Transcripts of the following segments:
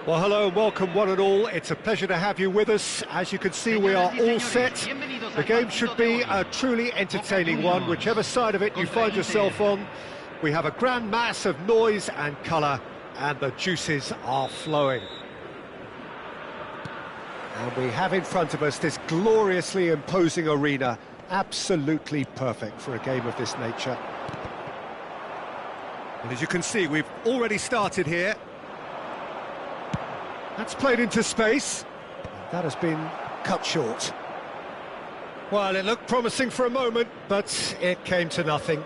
Well, hello and welcome one and all. It's a pleasure to have you with us. As you can see, we are all set. The game should be a truly entertaining one, whichever side of it you find yourself on. We have a grand mass of noise and colour, and the juices are flowing. And we have in front of us this gloriously imposing arena, absolutely perfect for a game of this nature. And as you can see, we've already started here. That's played into space. That has been cut short. Well, it looked promising for a moment, but it came to nothing.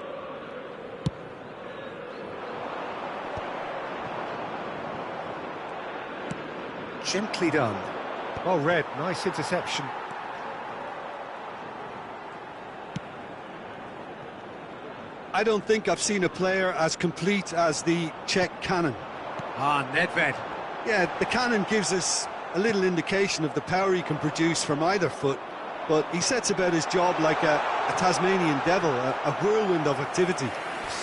Gently done. Well read, nice interception. I don't think I've seen a player as complete as the Czech cannon. Nedved. Yeah, the cannon gives us a little indication of the power he can produce from either foot, but he sets about his job like a Tasmanian devil, a whirlwind of activity.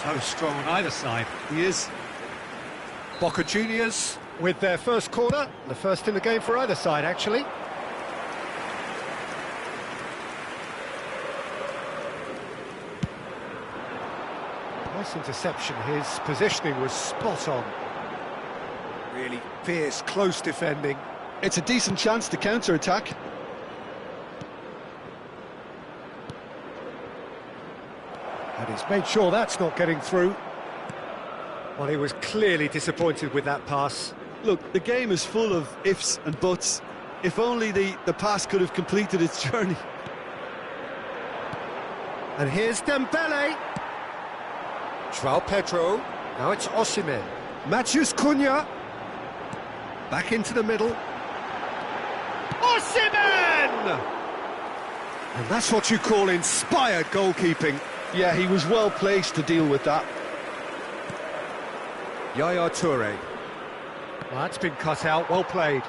So strong on either side. He is. Boca Juniors with their first corner, the first in the game for either side, actually. Nice interception, his positioning was spot on. Really fierce, close defending. It's a decent chance to counter-attack. And he's made sure that's not getting through. Well, he was clearly disappointed with that pass. Look, the game is full of ifs and buts. If only the pass could have completed its journey. And here's Dembele. João Pedro. Now it's Osimhen. Matheus Cunha. Back into the middle. Osimhen! And that's what you call inspired goalkeeping. Yeah, he was well placed to deal with that. Yaya Toure. Well, that's been cut out, well played.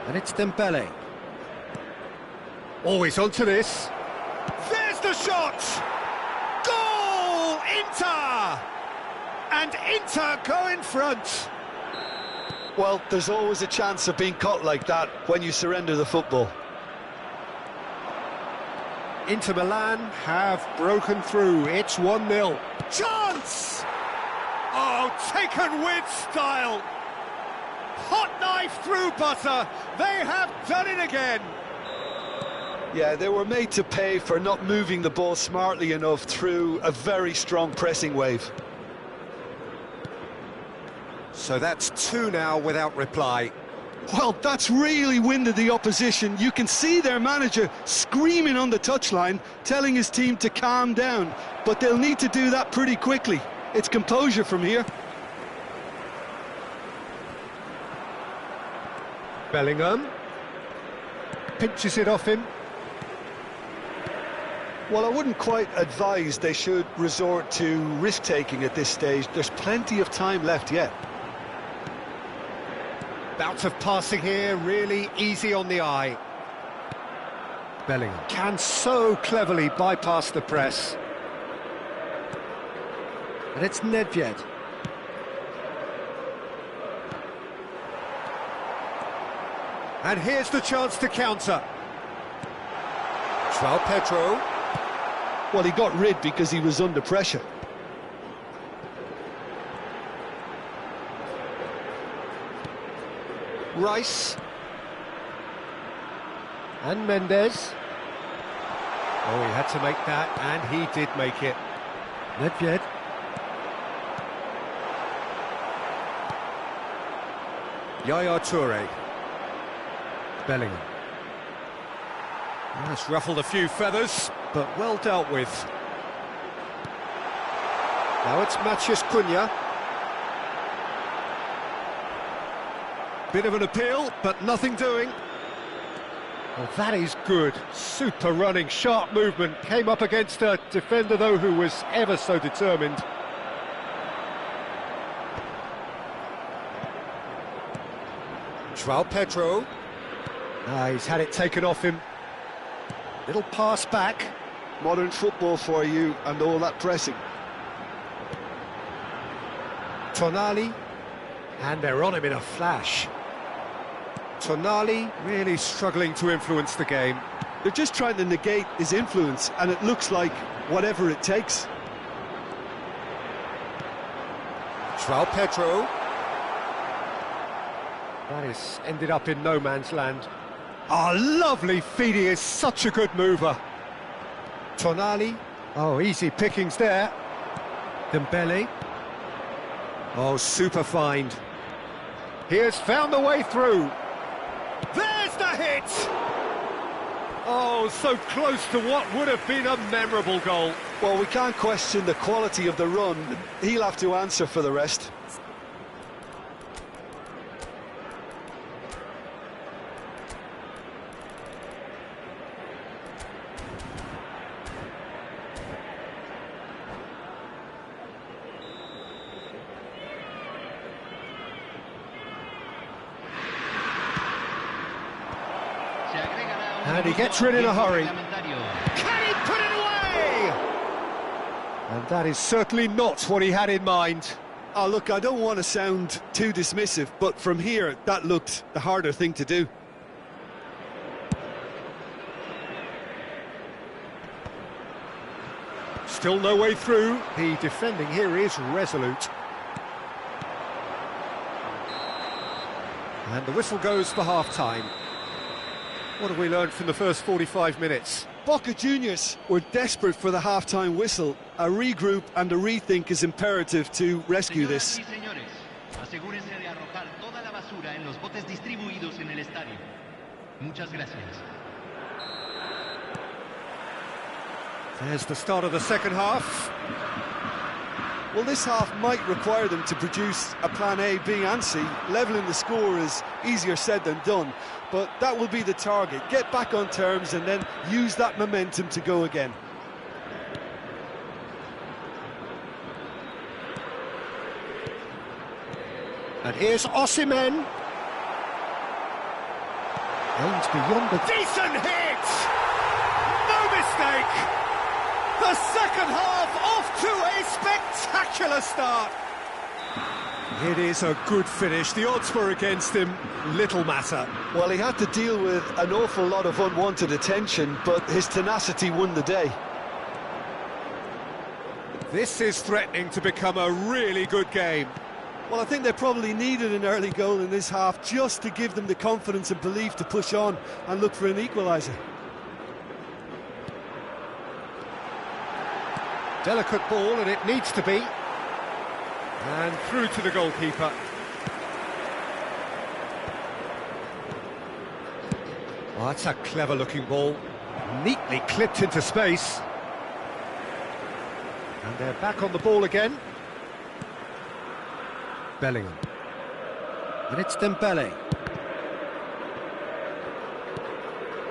And it's Dembele. Always onto this. There's the shot! Goal! Inter! And Inter go in front. Well, there's always a chance of being caught like that when you surrender the football. Inter Milan have broken through. It's 1-0. Chance! Oh, taken with style. Hot knife through butter. They have done it again. Yeah, they were made to pay for not moving the ball smartly enough through a very strong pressing wave. So that's 2 now without reply. Well, that's really winded the opposition. You can see their manager screaming on the touchline, telling his team to calm down. But they'll need to do that pretty quickly. It's composure from here. Bellingham. Pinches it off him. Well, I wouldn't quite advise they should resort to risk-taking at this stage. There's plenty of time left yet. Bout of passing here, really easy on the eye. Bellingham can so cleverly bypass the press. And it's Nedved. And here's the chance to counter. João Pedro. Well, he got rid because he was under pressure. Rice. And Mendes. Oh, he had to make that, and he did make it. Nedved. Yaya Toure. Bellingham. That's ruffled a few feathers, but well dealt with. Now it's Matheus Cunha. Bit of an appeal, but nothing doing. Well, that is good. Super running, sharp movement. Came up against a defender, though, who was ever so determined. João Pedro. He's had it taken off him. Little pass back. Modern football for you and all that pressing. Tonali, and they're on him in a flash. Tonali really struggling to influence the game. They're just trying to negate his influence, and it looks like whatever it takes. João Pedro. That is ended up in no man's land. Ah, lovely feed, he is such a good mover. Tonali. Oh, easy pickings there. Dembele. Oh, super find. He has found the way through. There's the hit! Oh, so close to what would have been a memorable goal. Well, we can't question the quality of the run. He'll have to answer for the rest. And he gets rid in a hurry. Can he put it away? And that is certainly not what he had in mind. Oh, look, I don't want to sound too dismissive, but from here, that looked the harder thing to do. Still no way through. The defending here is resolute. And the whistle goes for half-time. What have we learned from the first 45 minutes? Boca Juniors were desperate for the half-time whistle. A regroup and a rethink is imperative to rescue this. Asegúrense de arrojar toda la basura en los botes distribuidos en el estadio. Muchas gracias. There's the start of the second half. Well, this half might require them to produce a plan A, B and C. Levelling the score is easier said than done, but that will be the target. Get back on terms and then use that momentum to go again. And here's Osimhen. Aims beyond the... Decent hit! No mistake! The second half off to a spectacular start. It is a good finish. The odds were against him. Little matter. Well, he had to deal with an awful lot of unwanted attention, but his tenacity won the day. This is threatening to become a really good game. Well, I think they probably needed an early goal in this half just to give them the confidence and belief to push on and look for an equaliser. Delicate ball, and it needs to be. And through to the goalkeeper. Oh, that's a clever-looking ball. Neatly clipped into space. And they're back on the ball again. Bellingham. And it's Dembele.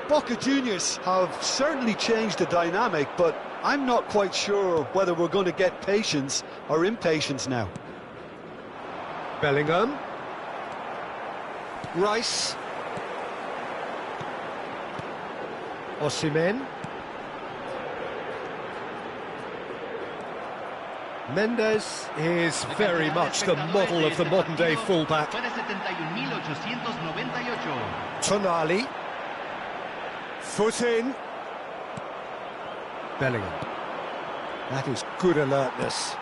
Boca Juniors have certainly changed the dynamic, but I'm not quite sure whether we're going to get patience or impatience now. Bellingham. Rice. Osimhen. Mendes is very much the model of the modern-day fullback. Tonali. Foot in. Bellingham. That is good alertness.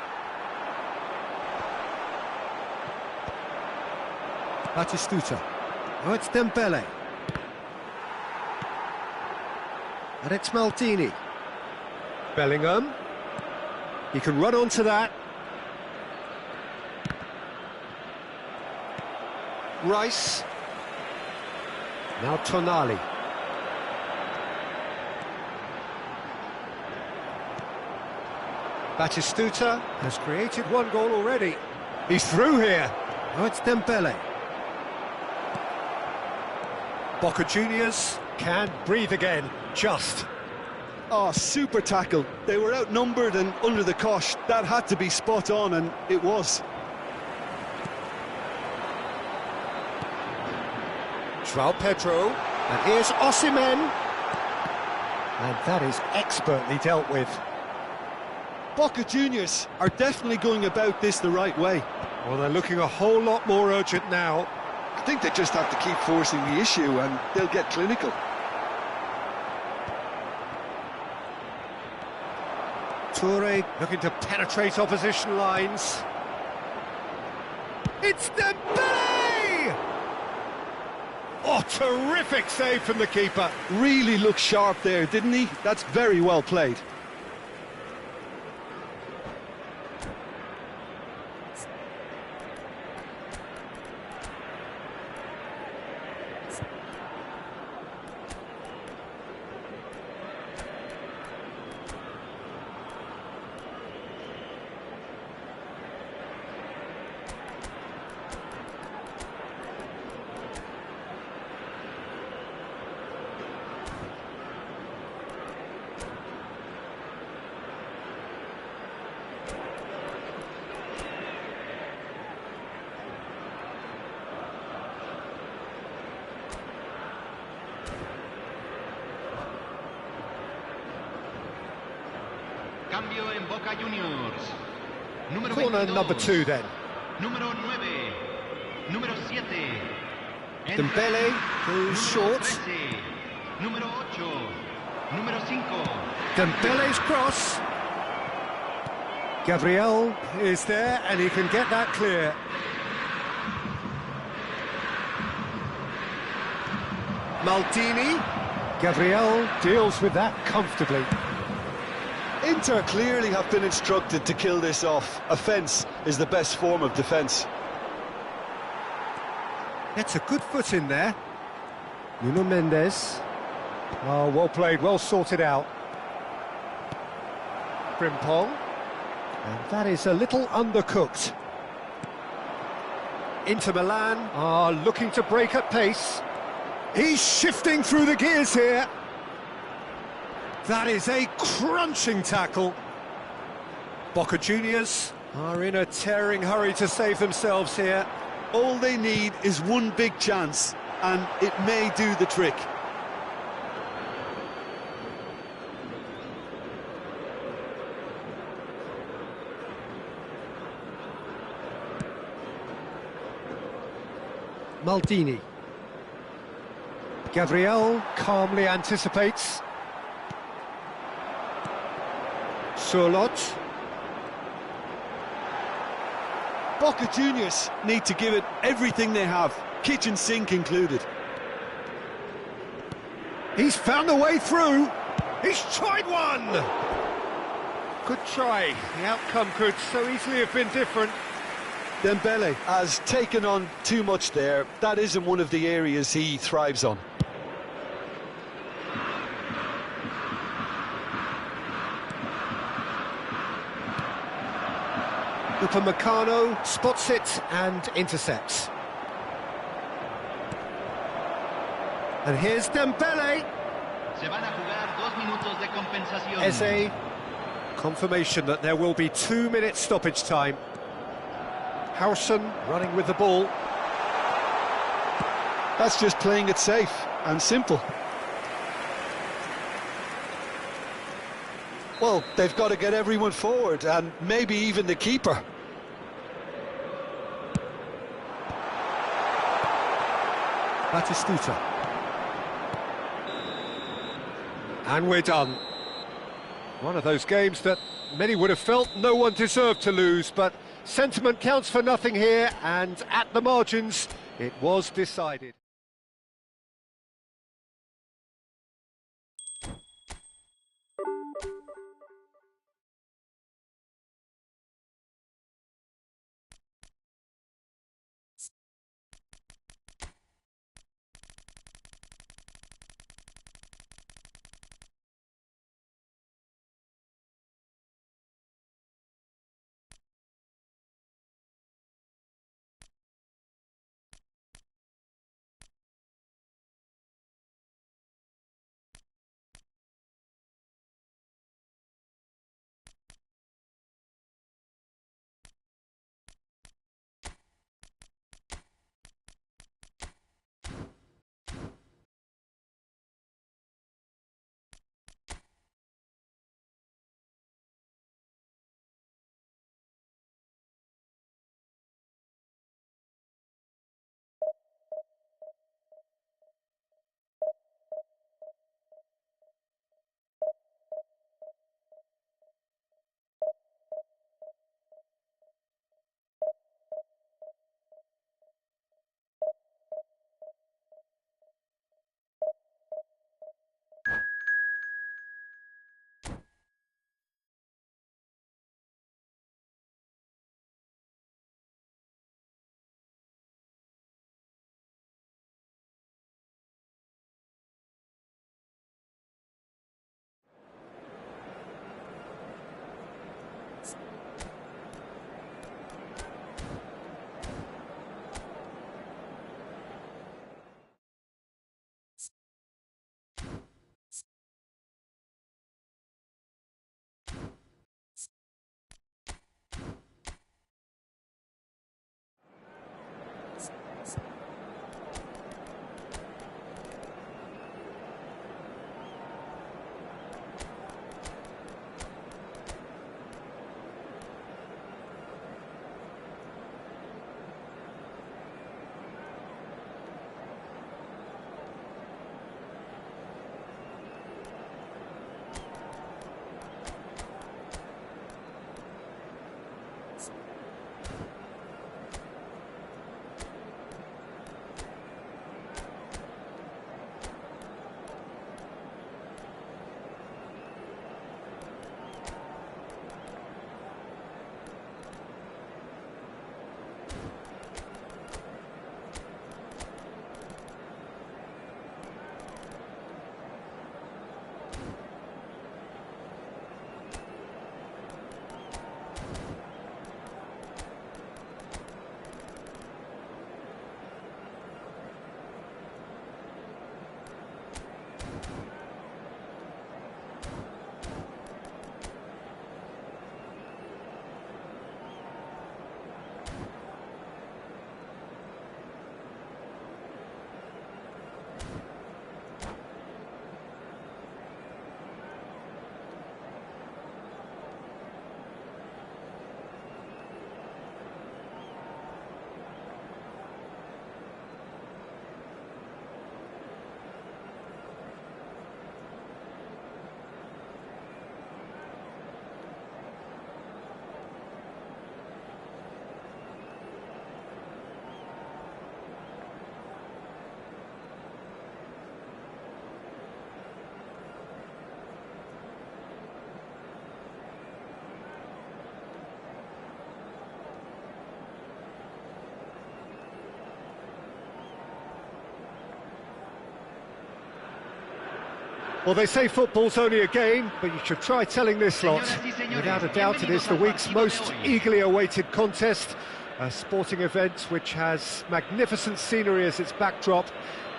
Batistuta. Oh, it's Dembele. And it's Maldini. Bellingham. He can run onto that. Rice. Now Tonali. Batistuta has created one goal already. He's through here. Oh, it's Dembele. Boca Juniors can breathe again, just. Oh, super tackle. They were outnumbered and under the cosh. That had to be spot on, and it was. João Pedro. And here's Osimhen. And that is expertly dealt with. Boca Juniors are definitely going about this the right way. Well, they're looking a whole lot more urgent now. I think they just have to keep forcing the issue and they'll get clinical. Toure looking to penetrate opposition lines. It's Dembele! Oh, terrific save from the keeper. Really looked sharp there, didn't he? That's very well played. Cambio en Boca Juniors. Número Corner 22. number 2 then. Número 9. Número 7. Dembele goes short. 13. Número 8. Número 5. Dembele's cross. Gabriel is there and he can get that clear. Maldini. Gabriel deals with that comfortably. Inter clearly have been instructed to kill this off. Offence is the best form of defence. Gets a good foot in there. Nuno Mendes. Oh, well played, well sorted out. Frimpong. And that is a little undercooked. Inter Milan are looking to break at pace. He's shifting through the gears here. That is a crunching tackle. Boca Juniors are in a tearing hurry to save themselves here. All they need is one big chance, and it may do the trick. Maldini. Gabriel calmly anticipates. Surlot. Boca Juniors need to give it everything they have, kitchen sink included. He's found a way through. He's tried one. Good try. The outcome could so easily have been different. Dembele has taken on too much there. That isn't one of the areas he thrives on. Upamecano spots it and intercepts. And here's Dembele. Se van a jugar 2 minutos de compensación. Eze. Confirmation that there will be 2 minutes stoppage time. Howson running with the ball. That's just playing it safe and simple. Well, they've got to get everyone forward, and maybe even the keeper. Batistuta. And we're done. One of those games that many would have felt no one deserved to lose, but sentiment counts for nothing here, and at the margins, it was decided. Well, they say football's only a game, but you should try telling this lot. Señoras y señores, Without a doubt, it is the bienvenidos al week's partido most de hoy. eagerly awaited contest. A sporting event which has magnificent scenery as its backdrop.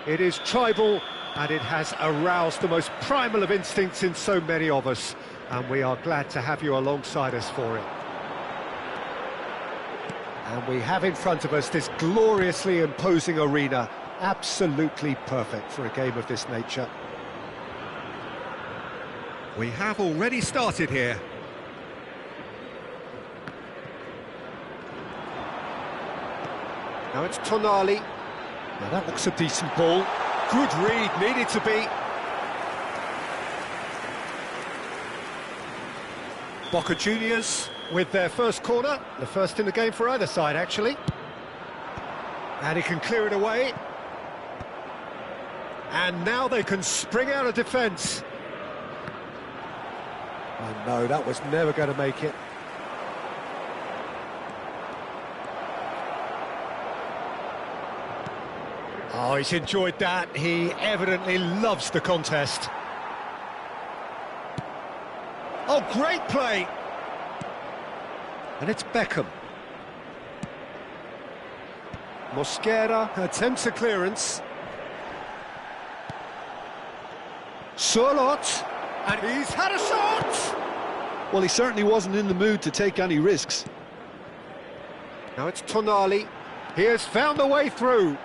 It is tribal, and it has aroused the most primal of instincts in so many of us. And we are glad to have you alongside us for it. And we have in front of us this gloriously imposing arena. Absolutely perfect for a game of this nature. We have already started here. Now it's Tonali. Now that looks a decent ball. Good read, needed to be. Boca Juniors with their first corner. The first in the game for either side, actually. And he can clear it away. And now they can spring out of defence. Oh no, that was never going to make it. Oh, he's enjoyed that. He evidently loves the contest. Oh, great play! And it's Beckham. Mosquera attempts a clearance. Surlot, and he's had a shot! Well, he certainly wasn't in the mood to take any risks. Now it's Tonali. He has found a way through.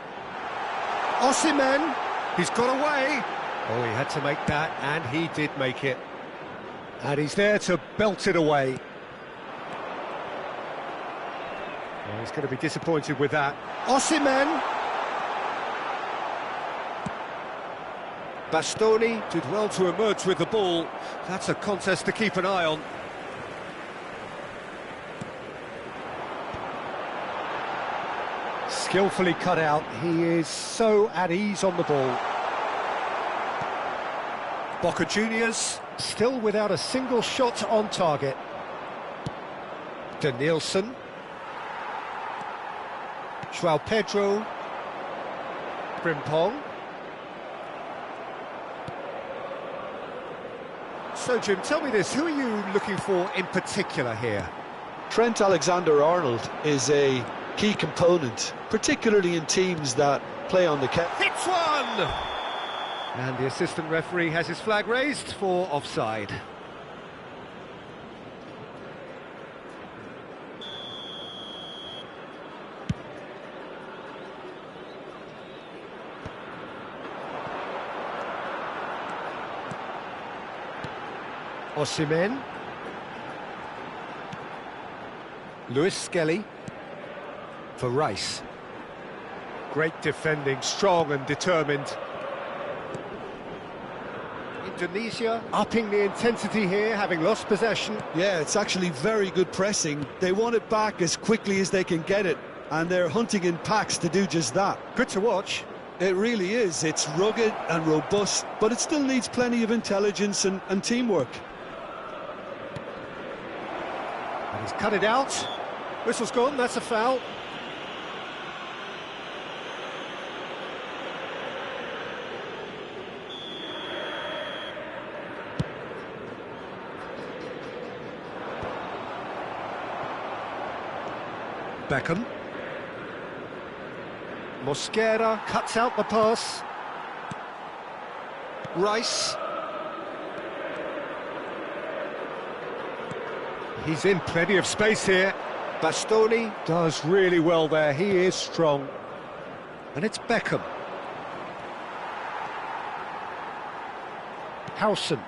Osimhen, he's got away. Oh, he had to make that, and he did make it. And he's there to belt it away. Oh, he's going to be disappointed with that. Osimhen. Bastoni did well to emerge with the ball. That's a contest to keep an eye on. Skillfully cut out. He is so at ease on the ball. Boca Juniors still without a single shot on target. Denilson. João Pedro. Frimpong. So, Jim, tell me this, who are you looking for in particular here? Trent Alexander-Arnold is a key component, particularly in teams that play on the Hits one! And the assistant referee has his flag raised for offside. Osimhen. Lewis Skelly for Rice. Great defending, strong and determined. Indonesia upping the intensity here, having lost possession. Yeah, it's actually very good pressing. They want it back as quickly as they can get it, and they're hunting in packs to do just that. Good to watch. It really is. It's rugged and robust, but it still needs plenty of intelligence and teamwork. And he's cut it out. Whistle's gone, that's a foul. Beckham. Mosquera cuts out the pass. Rice. He's in plenty of space here. Bastoni does really well there. He is strong. And it's Beckham. Howson.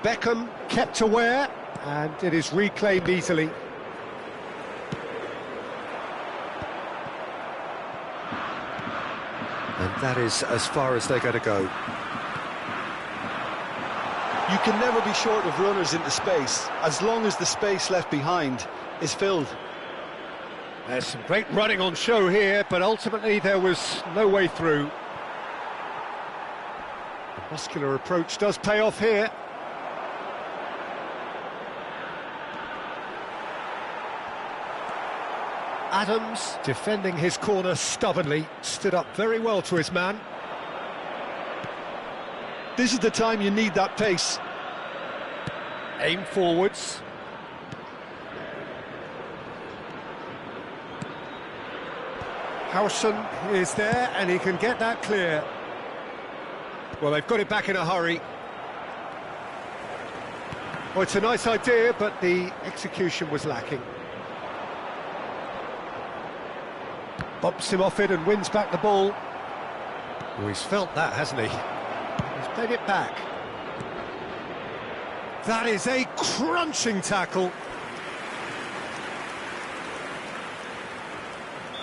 Beckham kept aware, and it is reclaimed easily. And that is as far as they're going to go. You can never be short of runners into space, as long as the space left behind is filled. There's some great running on show here, but ultimately there was no way through. The muscular approach does pay off here. Adams, defending his corner stubbornly, stood up very well to his man. This is the time you need that pace. Aim forwards. Howson is there, and he can get that clear. Well, they've got it back in a hurry. Well, it's a nice idea, but the execution was lacking. Bumps him off it and wins back the ball. Oh, he's felt that, hasn't he? He's played it back. That is a crunching tackle.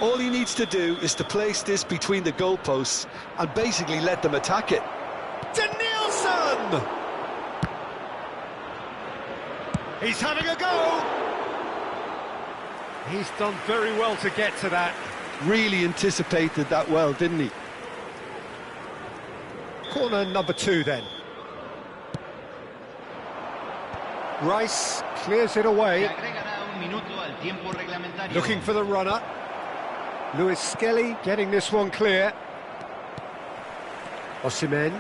All he needs to do is to place this between the goalposts and basically let them attack it. Danielson! He's having a go! He's done very well to get to that. Really anticipated that well, didn't he? Corner number 2 then. Rice clears it away. Looking for the runner. Lewis Skelly getting this one clear. Osimhen.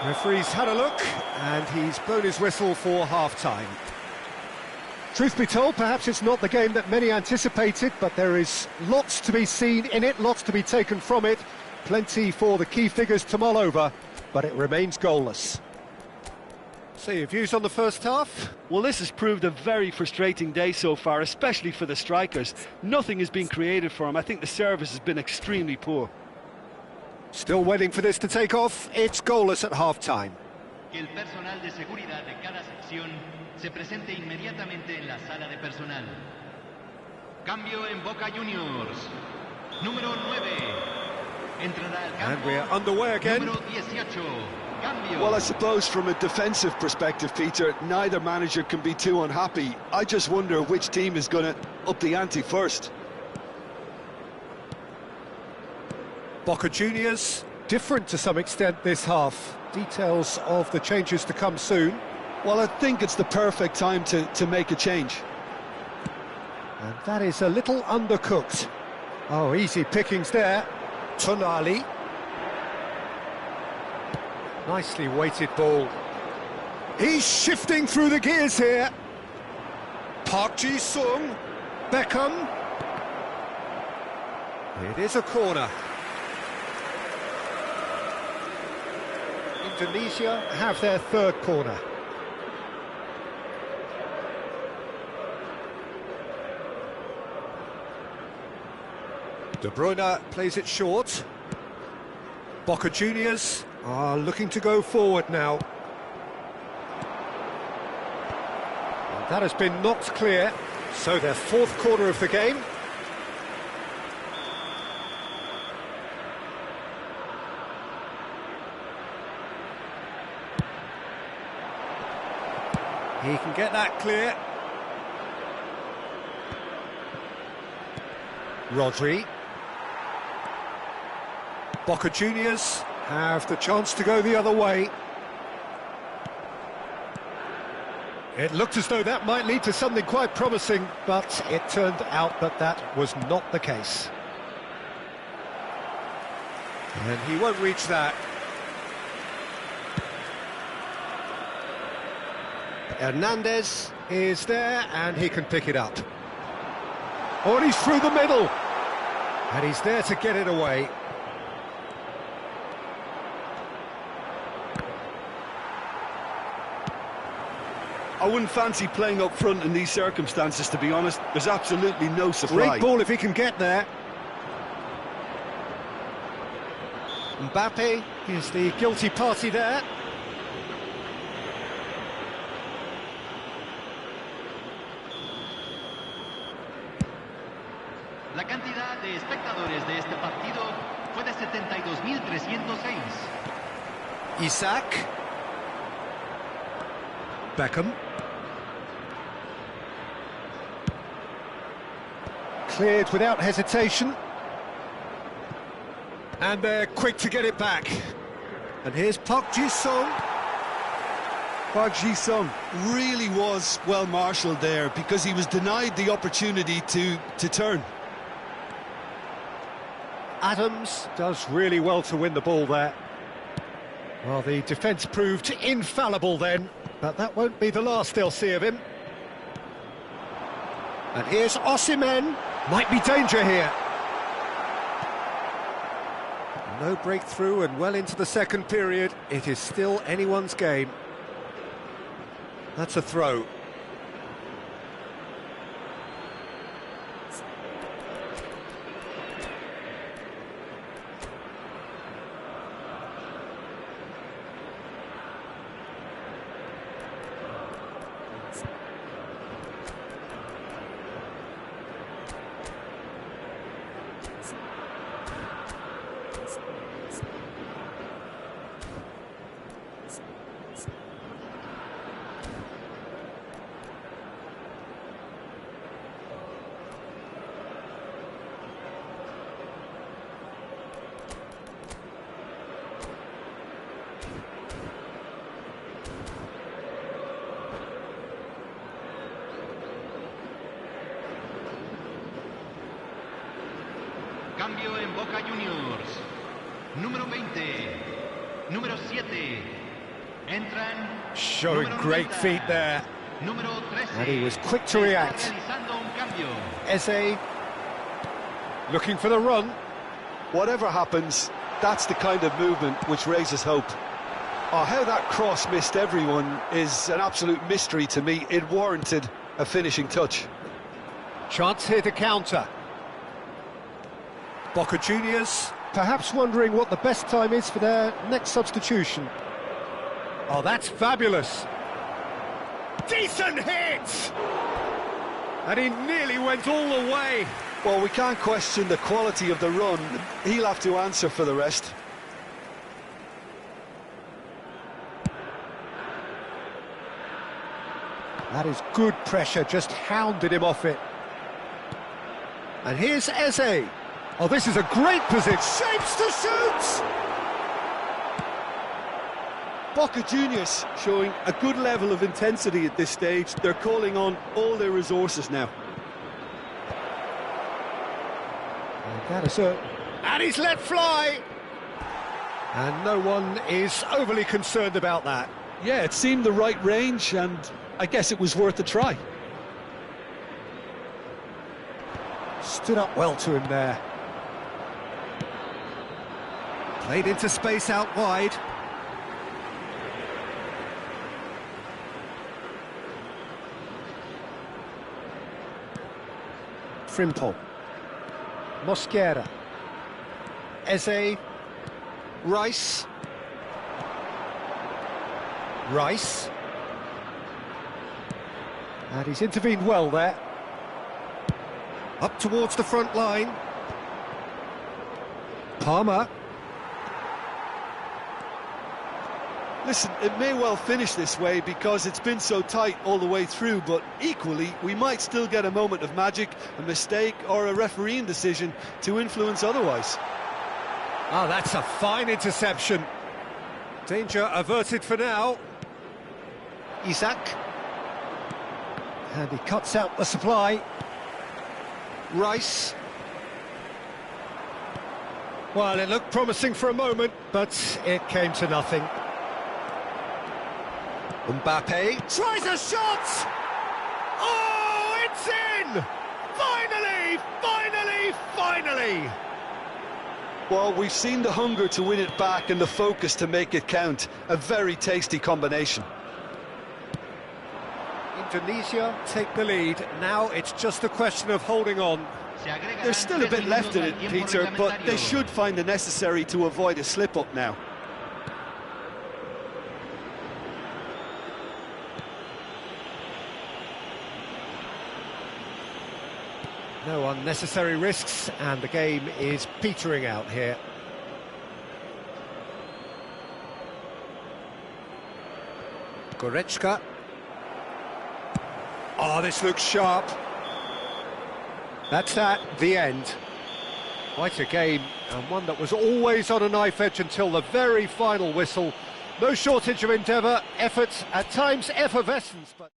Referee's had a look, and he's blown his whistle for half-time. Truth be told, perhaps it's not the game that many anticipated, but there is lots to be seen in it, lots to be taken from it. Plenty for the key figures to mull over, but it remains goalless. So your views on the first half? Well, this has proved a very frustrating day so far, especially for the strikers. Nothing has been created for them. I think the service has been extremely poor. Still waiting for this to take off. It's goalless at half-time. Que el personal de seguridad de cada sección se presente inmediatamente en la sala de personal. Cambio en Boca Juniors. Número 9. Entrará al campo. And we're underway again. Número 18. Cambio. Well, I suppose from a defensive perspective, Peter, neither manager can be too unhappy. I just wonder which team is going to up the ante first. Boca Juniors, different to some extent this half. Details of the changes to come soon. Well, I think it's the perfect time to make a change. And that is a little undercooked. Oh, easy pickings there. Tonali. Nicely weighted ball. He's shifting through the gears here. Park Ji-sung. Beckham. It is a corner. Indonesia have their third corner. De Bruyne plays it short. Boca Juniors are looking to go forward now. And that has been knocked clear, so their fourth corner of the game. He can get that clear. Rodri. Boca Juniors have the chance to go the other way. It looked as though that might lead to something quite promising, but it turned out that that was not the case. And he won't reach that. Hernandez is there, and he can pick it up. Oh, and he's through the middle. And he's there to get it away. I wouldn't fancy playing up front in these circumstances, to be honest. There's absolutely no supply. Great ball if he can get there. Mbappe is the guilty party there. La cantidad de espectadores de este partido fue de 72.306. Isaac. Beckham. Cleared without hesitation. And they're quick to get it back. And here's Park Ji-sung. Park Ji-sung really was well marshalled there because he was denied the opportunity to turn. Adams does really well to win the ball there. Well, the defence proved infallible then, but that won't be the last they'll see of him. And here's Osimhen. Might be danger here. No breakthrough and well into the second period. It is still anyone's game. That's a throw. Cambio en Boca Juniors. Número 20. Número 7. Entran. Showing great feet there. Número 13. And he was quick to react. Realizando un cambio. Eze looking for the run. Whatever happens, that's the kind of movement which raises hope. Oh, how that cross missed everyone is an absolute mystery to me. It warranted a finishing touch. Chance here to counter. Boca Juniors perhaps wondering what the best time is for their next substitution. Oh, that's fabulous. Decent hit! And he nearly went all the way. Well, we can't question the quality of the run. He'll have to answer for the rest. That is good pressure, just hounded him off it. And here's Eze. Oh, this is a great position. Shapes to shoot! Boca Juniors showing a good level of intensity at this stage. They're calling on all their resources now. And he's let fly! And no one is overly concerned about that. Yeah, it seemed the right range, and I guess it was worth a try. Stood up well to him there. Played into space out wide. Frimpong. Mosquera. Eze. Rice. Rice. And he's intervened well there. Up towards the front line. Palmer. Listen, it may well finish this way because it's been so tight all the way through, but equally, we might still get a moment of magic, a mistake, or a refereeing decision to influence otherwise. Oh, that's a fine interception. Danger averted for now. Isak. And he cuts out the supply. Rice. Well, it looked promising for a moment, but it came to nothing. Mbappe tries a shot! Oh, it's in! Finally, finally, finally! Well, we've seen the hunger to win it back and the focus to make it count. A very tasty combination. Indonesia take the lead. Now it's just a question of holding on. There's still a bit left in it, Peter, but they should find the necessary to avoid a slip-up now. No unnecessary risks, and the game is petering out here. Goretzka. Oh, this looks sharp. That's that, the end. Quite a game, and one that was always on a knife edge until the very final whistle. No shortage of endeavour, effort, at times effervescence, but...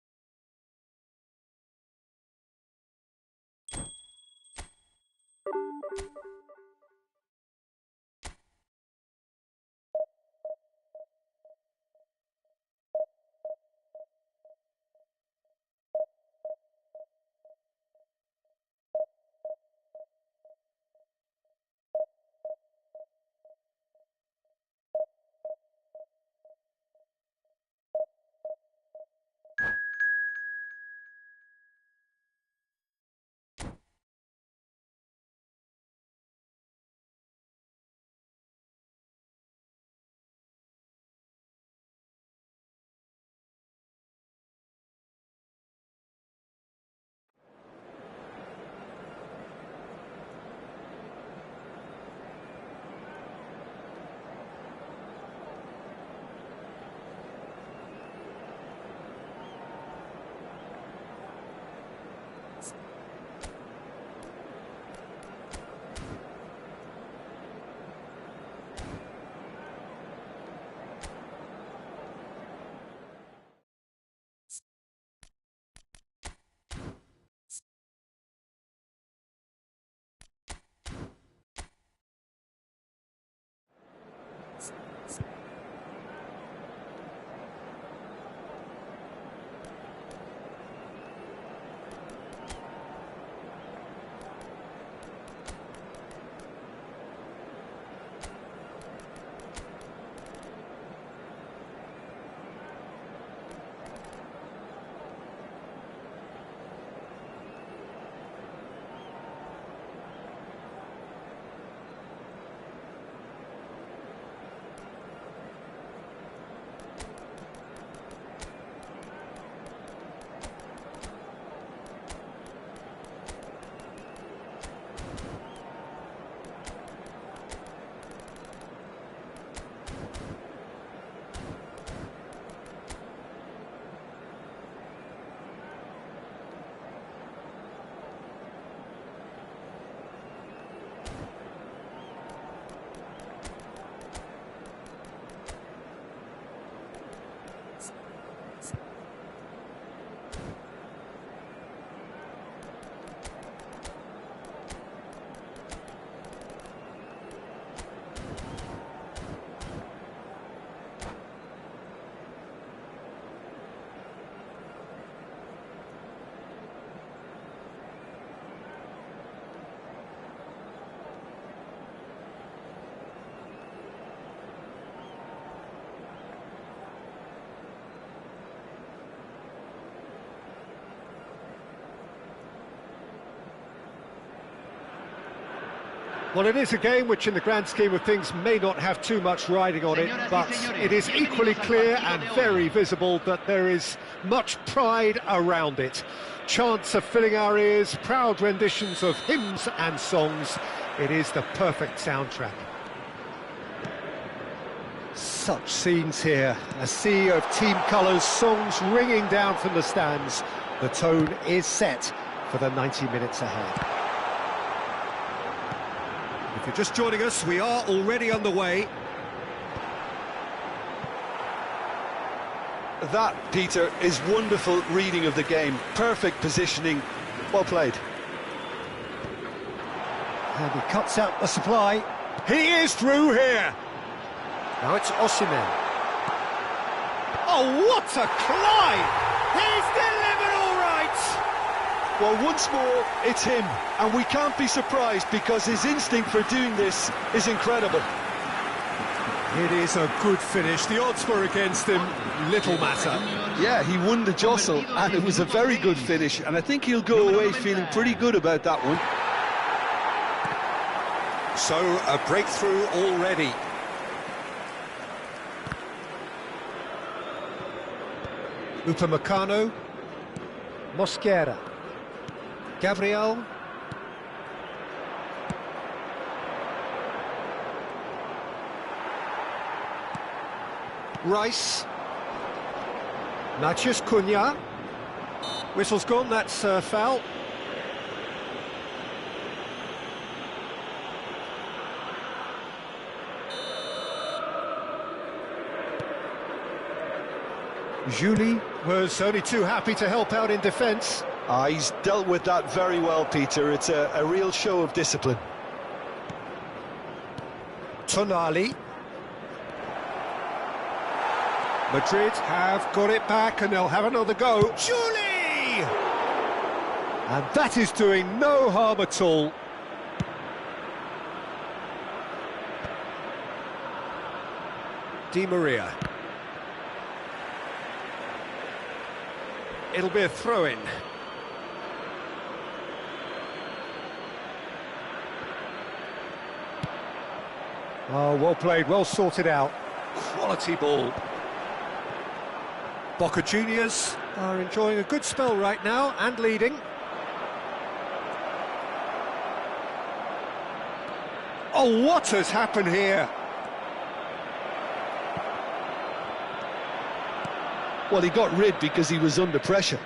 Well, it is a game which in the grand scheme of things may not have too much riding on it, but it is equally clear and very visible that there is much pride around it. Chants are filling our ears, proud renditions of hymns and songs. It is the perfect soundtrack. Such scenes here, a sea of team colours, songs ringing down from the stands. The tone is set for the 90 minutes ahead. If you're just joining us, we are already underway. That, Peter, is wonderful reading of the game. Perfect positioning. Well played. And he cuts out the supply. He is through here. Now it's Osimhen. Oh, what a climb! He's delivered all right! Well, once more, it's him. And we can't be surprised because his instinct for doing this is incredible. It is a good finish. The odds were against him. Little matter. Yeah, he won the jostle, and it was a very good finish. And I think he'll go away feeling pretty good about that one. So, a breakthrough already. Upamecano, Mosquera, Gabriel, Rice, Matheus Cunha, whistle's gone, that's foul. Juli was only too happy to help out in defence. He's dealt with that very well, Peter. It's a real show of discipline. Tonali. Madrid have got it back and they'll have another go. Juli! And that is doing no harm at all. Di Maria. It'll be a throw-in. Oh, well played, well sorted out. Quality ball. Boca Juniors are enjoying a good spell right now and leading. Oh, what has happened here? Well, he got rid because he was under pressure.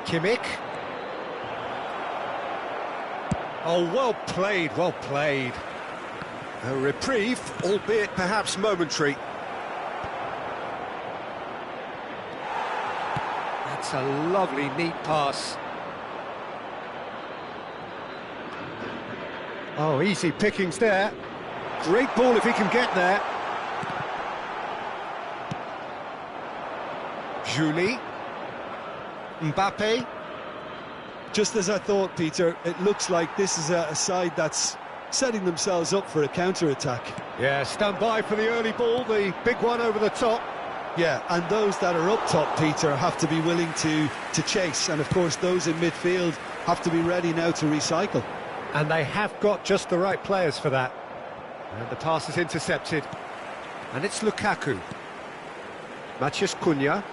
Kimmich. Oh, well played, well played. A reprieve, albeit perhaps momentary. That's a lovely, neat pass. Oh, easy pickings there. Great ball if he can get there. Juli. Mbappe. Just as I thought, Peter, it looks like this is a side that's setting themselves up for a counter-attack. Yeah, stand by for the early ball, the big one over the top. Yeah, and those that are up top, Peter, have to be willing to chase. And, of course, those in midfield have to be ready now to recycle. And they have got just the right players for that. And the pass is intercepted. And it's Lukaku. Matheus Cunha.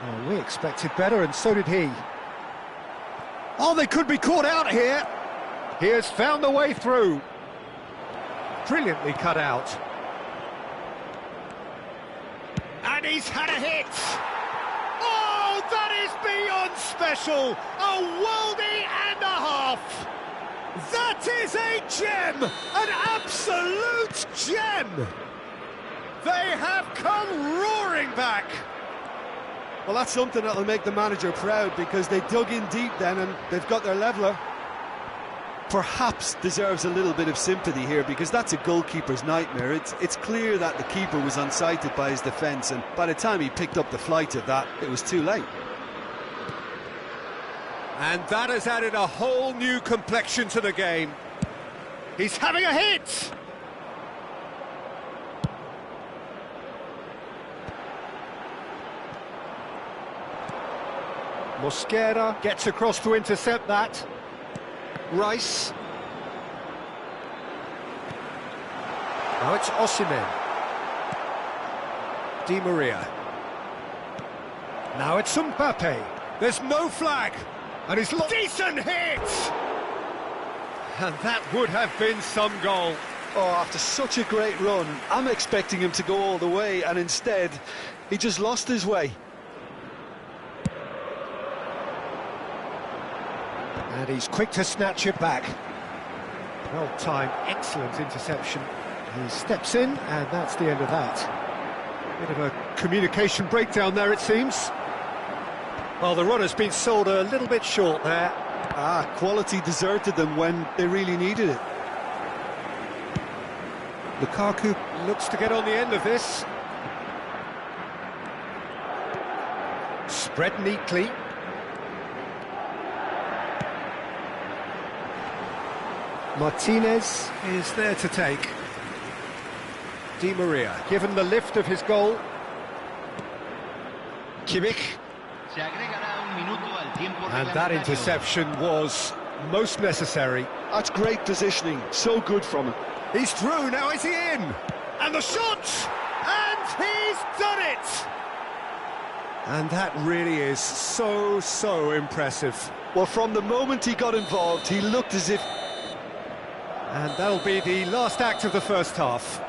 Oh, we expected better, and so did he. Oh, they could be caught out here. He has found the way through. Brilliantly cut out. And he's had a hit. Oh, that is beyond special. A worldie and a half. That is a gem, an absolute gem. They have come roaring back. Well, that's something that'll make the manager proud because they dug in deep then and they've got their leveller. Perhaps deserves a little bit of sympathy here because that's a goalkeeper's nightmare. It's clear that the keeper was unsighted by his defence, and by the time he picked up the flight of that, it was too late. And that has added a whole new complexion to the game. He's having a hit! Mosquera gets across to intercept that. Rice. Now it's Osimhen. Di Maria. Now it's Mbappe. There's no flag. And it's decent hit! And that would have been some goal. Oh, after such a great run, I'm expecting him to go all the way, and instead, he just lost his way. And he's quick to snatch it back. Well timed, excellent interception. He steps in, and that's the end of that. Bit of a communication breakdown there, it seems. Well, the runner's been sold a little bit short there. Quality deserted them when they really needed it. Lukaku looks to get on the end of this. Spread neatly. Martinez is there to take. Di Maria, given the lift of his goal. Kimmich. And that interception was most necessary. That's great positioning, so good from him. He's through, now is he in? And the shot! And he's done it! And that really is so impressive. Well, from the moment he got involved, he looked as if... And that'll be the last act of the first half.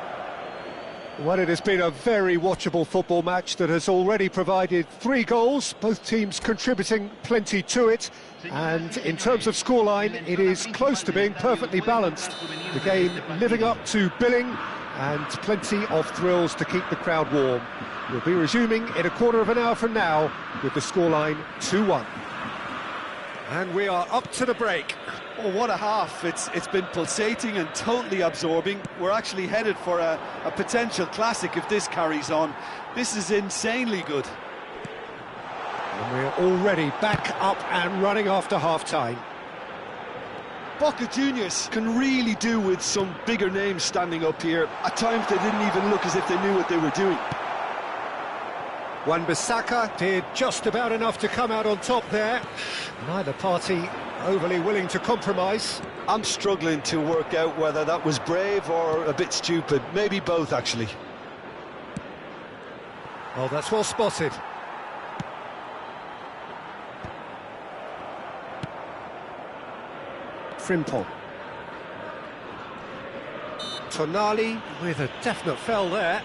Well, it has been a very watchable football match that has already provided 3 goals, both teams contributing plenty to it. And in terms of scoreline, it is close to being perfectly balanced. The game living up to billing and plenty of thrills to keep the crowd warm. We'll be resuming in a quarter of an hour from now with the scoreline 2-1. And we are up to the break. Oh, what a half. It's been pulsating and totally absorbing. We're actually headed for a potential classic if this carries on. This is insanely good. And we're already back up and running after half-time. Boca Juniors can really do with some bigger names standing up here. At times they didn't even look as if they knew what they were doing. Wan-Bissaka did just about enough to come out on top there. Neither party overly willing to compromise. I'm struggling to work out whether that was brave or a bit stupid. Maybe both, actually. Oh, that's well spotted. Frimpong. Tonali with a definite foul there.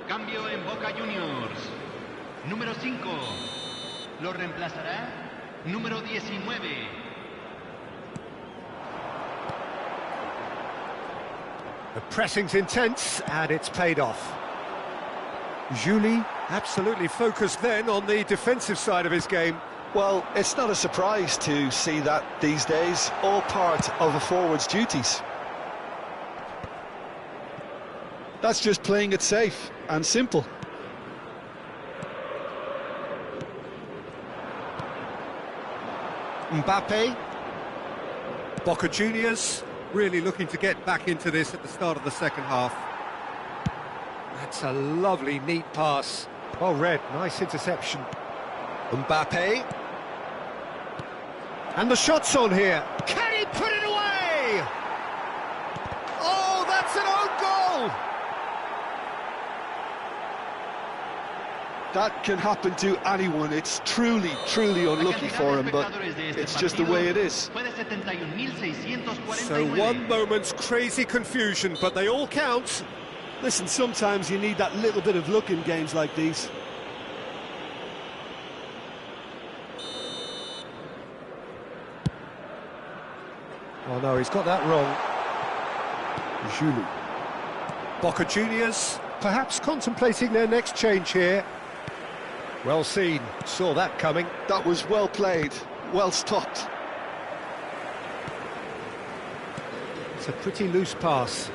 Cambio en Boca Juniors. Número 5. Lo reemplazará número 19. The pressing's intense and it's paid off. Juli absolutely focused then on the defensive side of his game. Well, it's not a surprise to see that these days, all part of a forward's duties. That's just playing it safe and simple. Mbappe. Boca Juniors really looking to get back into this at the start of the second half. That's a lovely, neat pass. Well read, nice interception. Mbappe. And the shot's on here. Can he put it away? Oh, that's an own goal! That can happen to anyone. It's truly, truly unlucky for him, but it's just the way it is. So one moment's crazy confusion, but they all count. Listen, sometimes you need that little bit of luck in games like these. Oh no, he's got that wrong. Julie. Boca Juniors, perhaps contemplating their next change here. Well seen, saw that coming. That was well played, well stopped. It's a pretty loose pass.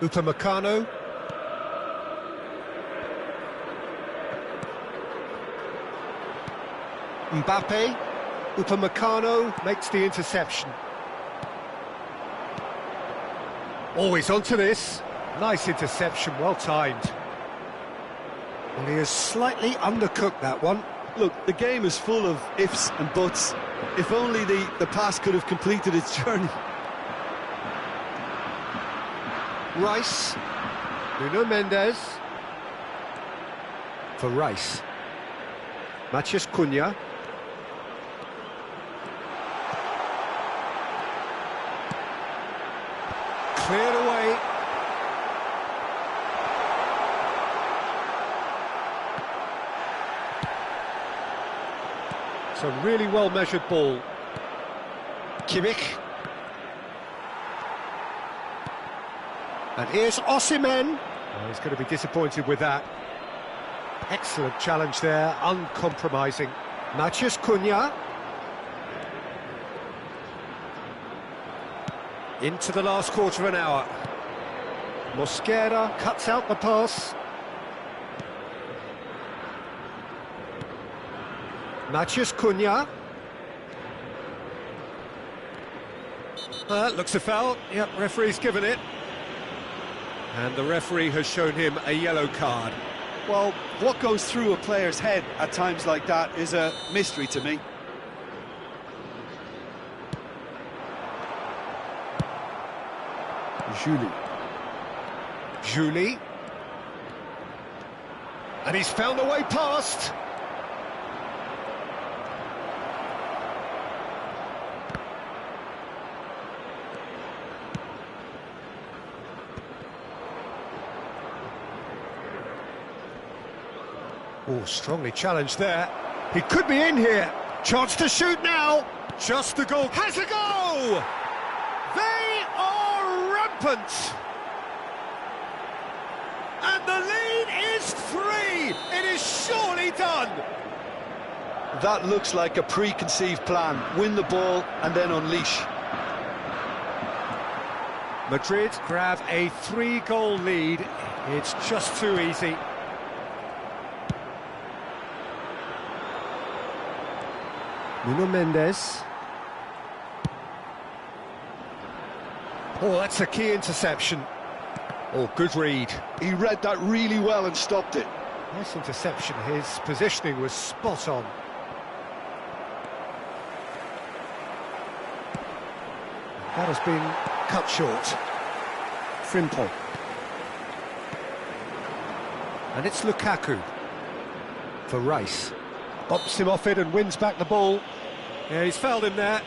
Upamecano. Mbappe. Upamecano makes the interception. Always onto this. Nice interception, well timed. Well, he has slightly undercooked that one. Look, the game is full of ifs and buts. If only the pass could have completed its journey. Rice. Nuno Mendes. For Rice. Matheus Cunha. Cleared away. It's a really well-measured ball. Kimmich. And here's Osimhen. Oh, he's going to be disappointed with that. Excellent challenge there, uncompromising. Matheus Cunha. Into the last quarter of an hour. Mosquera cuts out the pass. Matheus Cunha. That looks a foul. Yep, referee's given it. And the referee has shown him a yellow card. Well, what goes through a player's head at times like that is a mystery to me. Julie. And he's found a way past. Oh, strongly challenged there. He could be in here. Chance to shoot now. Just the goal. Has a go! They are rampant. And the lead is 3. It is surely done. That looks like a preconceived plan. Win the ball and then unleash. Madrid grab a 3-goal lead. It's just too easy. Nuno Mendes. Oh, that's a key interception. Oh, good read. He read that really well and stopped it. Nice interception. His positioning was spot on. That has been cut short. Frimpong. And it's Lukaku for Rice. Bops him off it and wins back the ball. Yeah, he's fouled him there.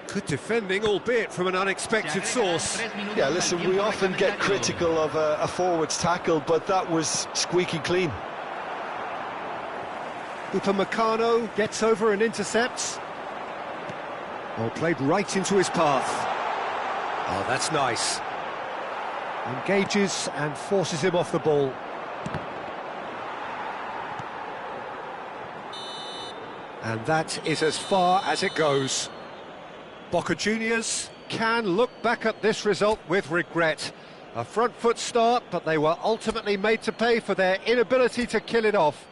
Good defending, albeit from an unexpected source. Yeah, listen, we often get critical of a forward's tackle, but that was squeaky clean. Upamecano gets over and intercepts. Oh, played right into his path. Oh, that's nice. Engages and forces him off the ball. And that is as far as it goes. Boca Juniors can look back at this result with regret. A front foot start, but they were ultimately made to pay for their inability to kill it off.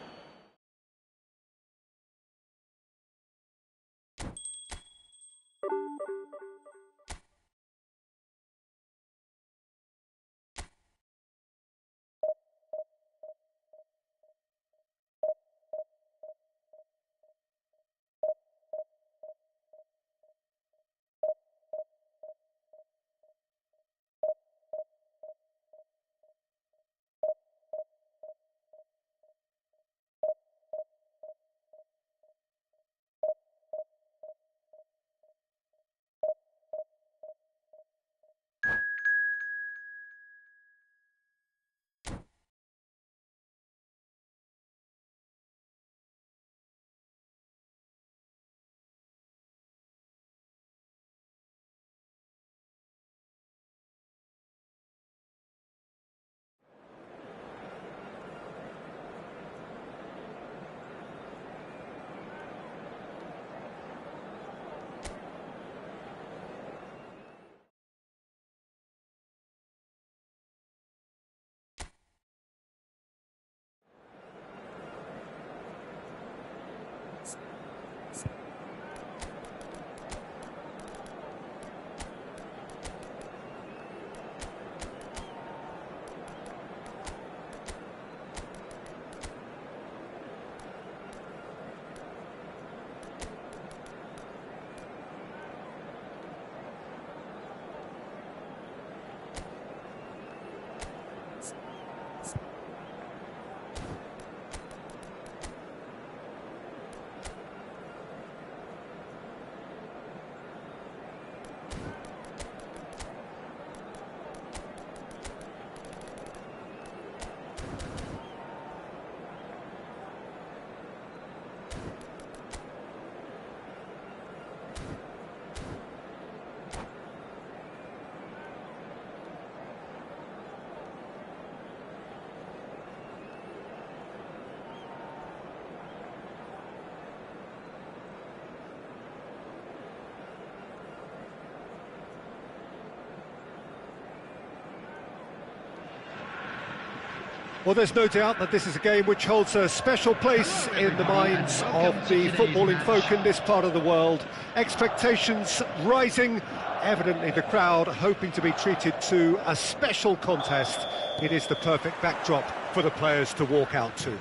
Well, there's no doubt that this is a game which holds a special place in the minds of the footballing folk in this part of the world. Expectations rising, evidently the crowd hoping to be treated to a special contest. It is the perfect backdrop for the players to walk out to.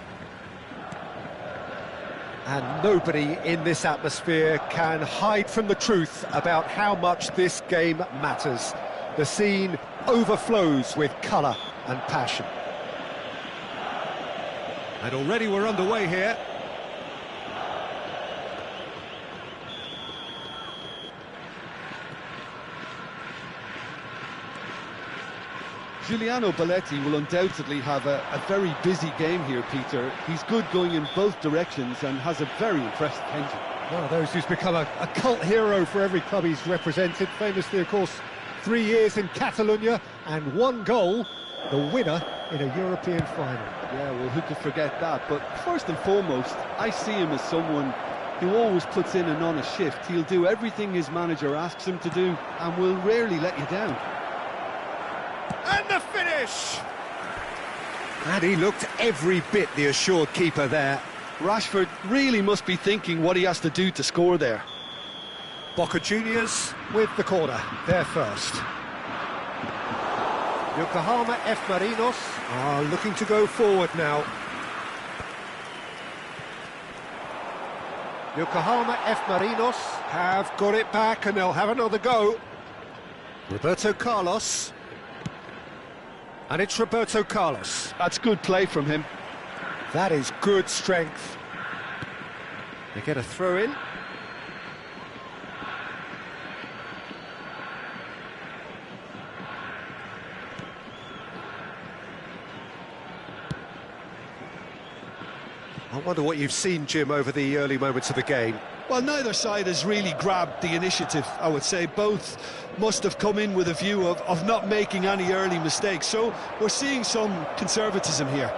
And nobody in this atmosphere can hide from the truth about how much this game matters. The scene overflows with colour and passion. And already we're underway here. Giuliano Belletti will undoubtedly have a very busy game here, Peter. He's good going in both directions and has a very impressive engine. One of those who's become a cult hero for every club he's represented. Famously, of course, 3 years in Catalonia and 1 goal, the winner in a European final. Yeah, well, who could forget that? But first and foremost, I see him as someone who always puts in an honest shift. He'll do everything his manager asks him to do and will rarely let you down. And the finish! And he looked every bit the assured keeper there. Rashford really must be thinking what he has to do to score there. Boca Juniors with the corner, their first. Yokohama F. Marinos are looking to go forward now. Yokohama F. Marinos have got it back and they'll have another go. Roberto Carlos. And it's Roberto Carlos. That's good play from him. That is good strength. They get a throw in. I wonder what you've seen, Jim, over the early moments of the game. Well, neither side has really grabbed the initiative, I would say. Both must have come in with a view of not making any early mistakes. So we're seeing some conservatism here.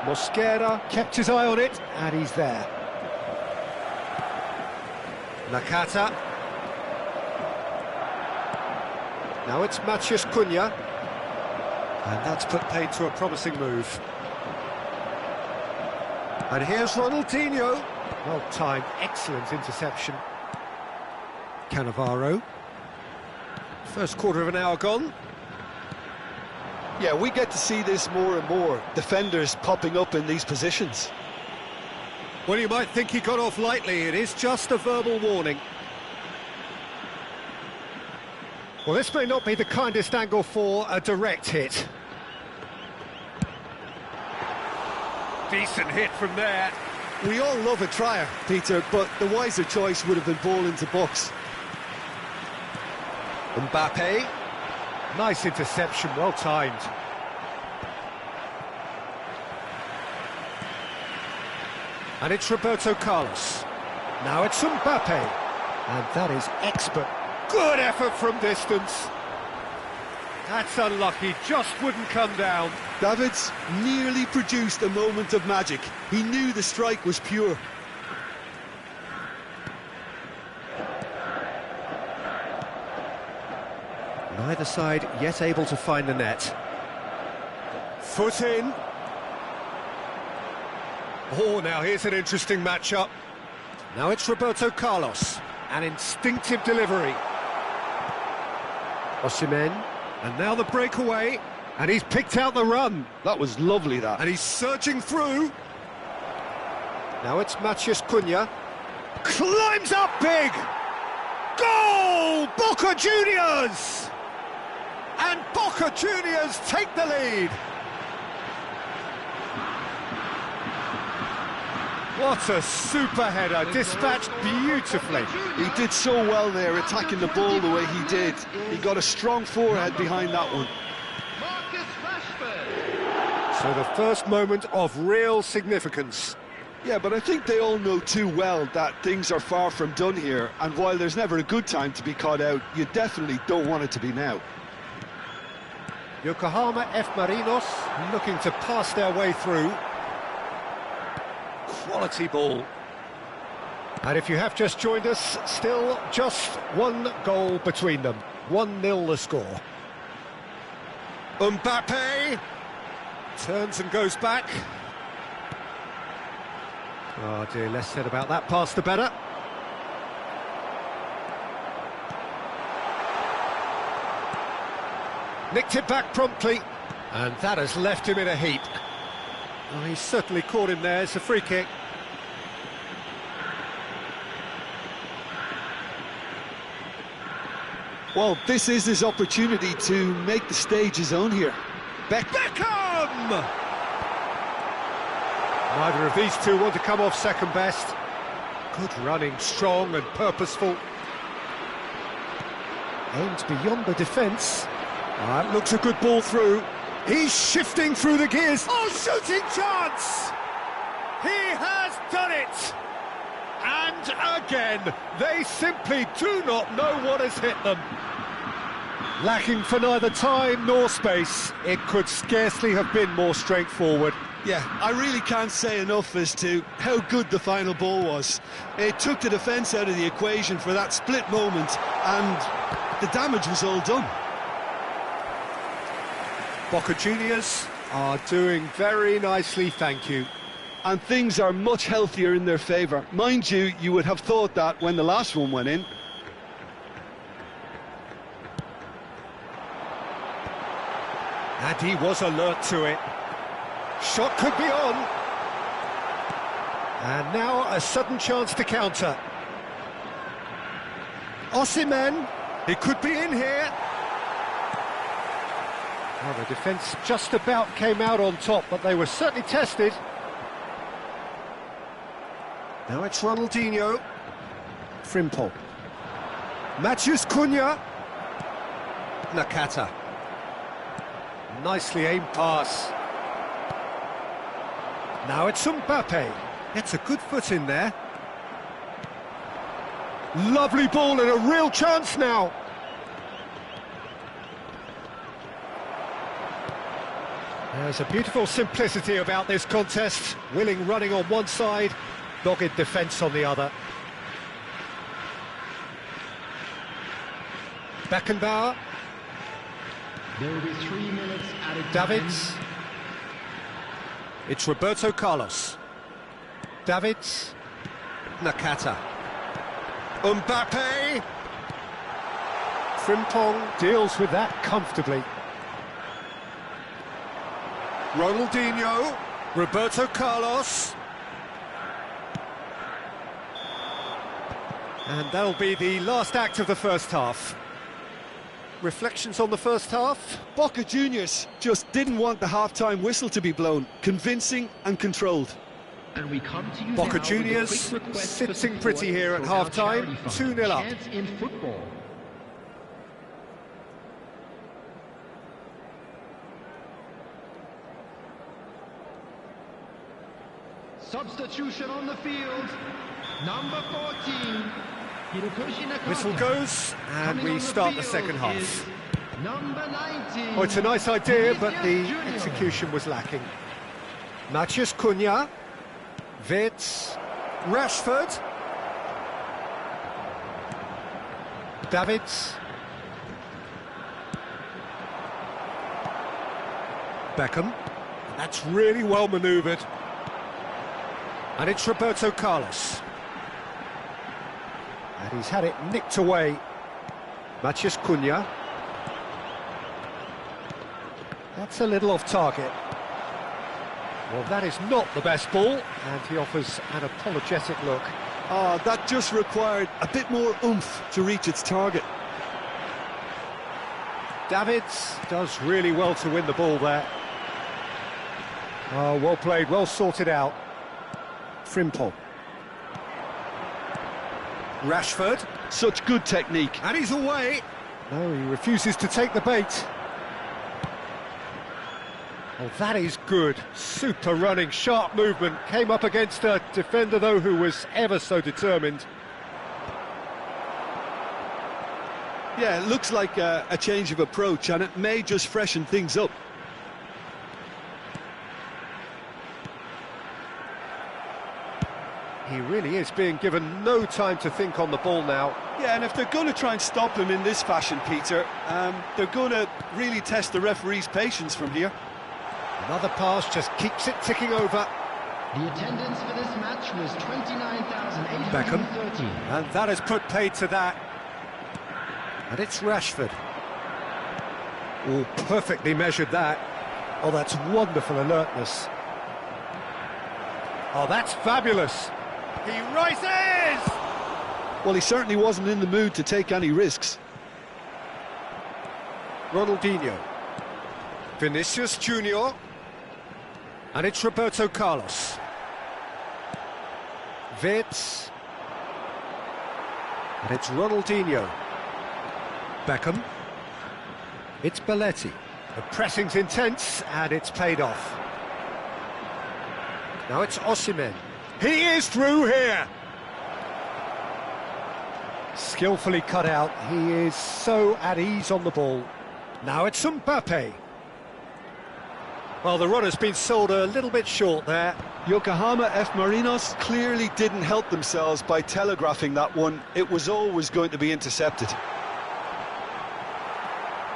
Mosquera kept his eye on it, and he's there. Nakata. Now it's Matheus Cunha. And that's put paid to a promising move. And here's Ronaldinho. Well timed, excellent interception. Cannavaro. First quarter of an hour gone. Yeah, we get to see this more and more. Defenders popping up in these positions. Well, you might think he got off lightly. It is just a verbal warning. Well, this may not be the kindest angle for a direct hit. Decent hit from there. We all love a trier, Peter, but the wiser choice would have been ball into box. Mbappe. Nice interception, well timed. And it's Roberto Carlos. Now it's Mbappe. And that is expert. Good effort from distance. That's unlucky, just wouldn't come down. Davids nearly produced a moment of magic. He knew the strike was pure. Neither side yet able to find the net. Foot in. Oh, now here's an interesting matchup. Now it's Roberto Carlos. An instinctive delivery. Osimhen. And now the breakaway. And he's picked out the run. That was lovely, that. And he's surging through. Now it's Matheus Cunha. Climbs up big. Goal! Boca Juniors! And Boca Juniors take the lead. What a super header, dispatched beautifully. He did so well there, attacking the ball the way he did. He got a strong forehead behind that one. So the first moment of real significance. Yeah, but I think they all know too well that things are far from done here, and while there's never a good time to be caught out, you definitely don't want it to be now. Yokohama F. Marinos looking to pass their way through. Quality ball. And if you have just joined us, still just one goal between them. 1-0 the score. Mbappe turns and goes back. Oh dear, less said about that pass the better. Nicked it back promptly, and that has left him in a heap. Oh, he's certainly caught him there. It's a free kick. Well, this is his opportunity to make the stage his own here. Beckham! Neither of these two want to come off second best. Good running, strong and purposeful. Aimed beyond the defence. That looks a good ball through. He's shifting through the gears. Oh, shooting chance! He has done it! And again, they simply do not know what has hit them. Lacking for neither time nor space, it could scarcely have been more straightforward. Yeah, I really can't say enough as to how good the final ball was. It took the defence out of the equation for that split moment, and the damage was all done. Boca Juniors are doing very nicely, thank you. And things are much healthier in their favour. Mind you, you would have thought that when the last one went in. And he was alert to it. Shot could be on. And now a sudden chance to counter. Osimhen, he could be in here. Well, the defence just about came out on top, but they were certainly tested. Now it's Ronaldinho. Frimpong. Matheus Cunha. Nakata. Nicely aimed pass. Now it's Mbappe. It's a good foot in there. Lovely ball and a real chance now. There's a beautiful simplicity about this contest. Willing running on one side, dogged defence on the other. Beckenbauer. There will be 3 minutes added time. Davids. It's Roberto Carlos. Davids. Nakata. Mbappe. Frimpong deals with that comfortably. Ronaldinho. Roberto Carlos. And that'll be the last act of the first half. Reflections on the first half? Boca Juniors just didn't want the half-time whistle to be blown. Convincing and controlled. And we come to you Boca now Juniors with a quick request for sitting support pretty here at for our half-time, charity fund, 2-0 up. Chance in Football. Substitution on the field. Number 14. Hirotoshi Nakata. Whistle goes, and Coming we on start the field second half. is Number 19. Oh, it's a nice idea, but the Vinicius Junior. execution was lacking. Matheus Cunha. Wirtz. Rashford. Davids. Beckham. That's really well manoeuvred. And it's Roberto Carlos. And he's had it nicked away. Matheus Cunha. That's a little off target. Well, that is not the best ball, and he offers an apologetic look. Ah, that just required a bit more oomph to reach its target. Davids does really well to win the ball there. Oh, well played, well sorted out. Frimpong. Rashford. Such good technique. And he's away. No, he refuses to take the bait. Oh, that is good. Super running, sharp movement. Came up against a defender, though, who was ever so determined. Yeah, it looks like a change of approach, and it may just freshen things up. He really is being given no time to think on the ball now. Yeah, and if they're going to try and stop him in this fashion, Peter, they're going to really test the referee's patience from here. Another pass just keeps it ticking over. The attendance for this match was 29,830. Beckham. And that has put paid to that. And it's Rashford. Oh, perfectly measured that. Oh, that's wonderful alertness. Oh, that's fabulous. He rises! Well, he certainly wasn't in the mood to take any risks. Ronaldinho. Vinicius Junior. And it's Roberto Carlos. Wirtz. And it's Ronaldinho. Beckham. It's Belletti. The pressing's intense, and it's paid off. Now it's Osimhen. He is through here! Skillfully cut out. He is so at ease on the ball. Now it's Mbappe. Well, the run has been sold a little bit short there. Yokohama F. Marinos clearly didn't help themselves by telegraphing that one. It was always going to be intercepted.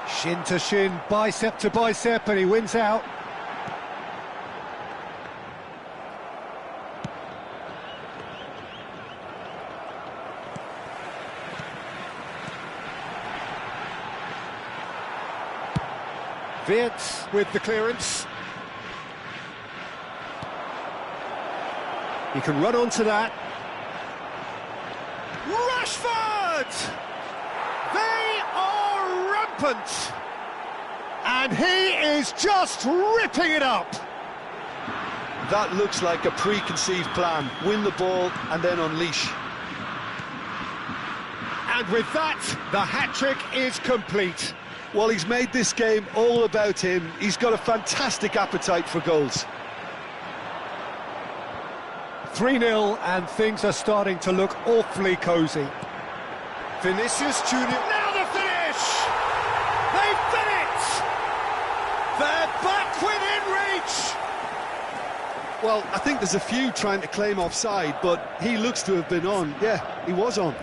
Shin to shin, bicep to bicep, and he wins out. Wirtz with the clearance. He can run onto that. Rashford! They are rampant! And he is just ripping it up! That looks like a preconceived plan. Win the ball and then unleash. And with that, the hat-trick is complete. Well, he's made this game all about him. He's got a fantastic appetite for goals. 3-0, and things are starting to look awfully cosy. Vinicius Junior. Now the finish! They've done it! They're back within reach! Well, I think there's a few trying to claim offside, but he looks to have been on. Yeah, he was on.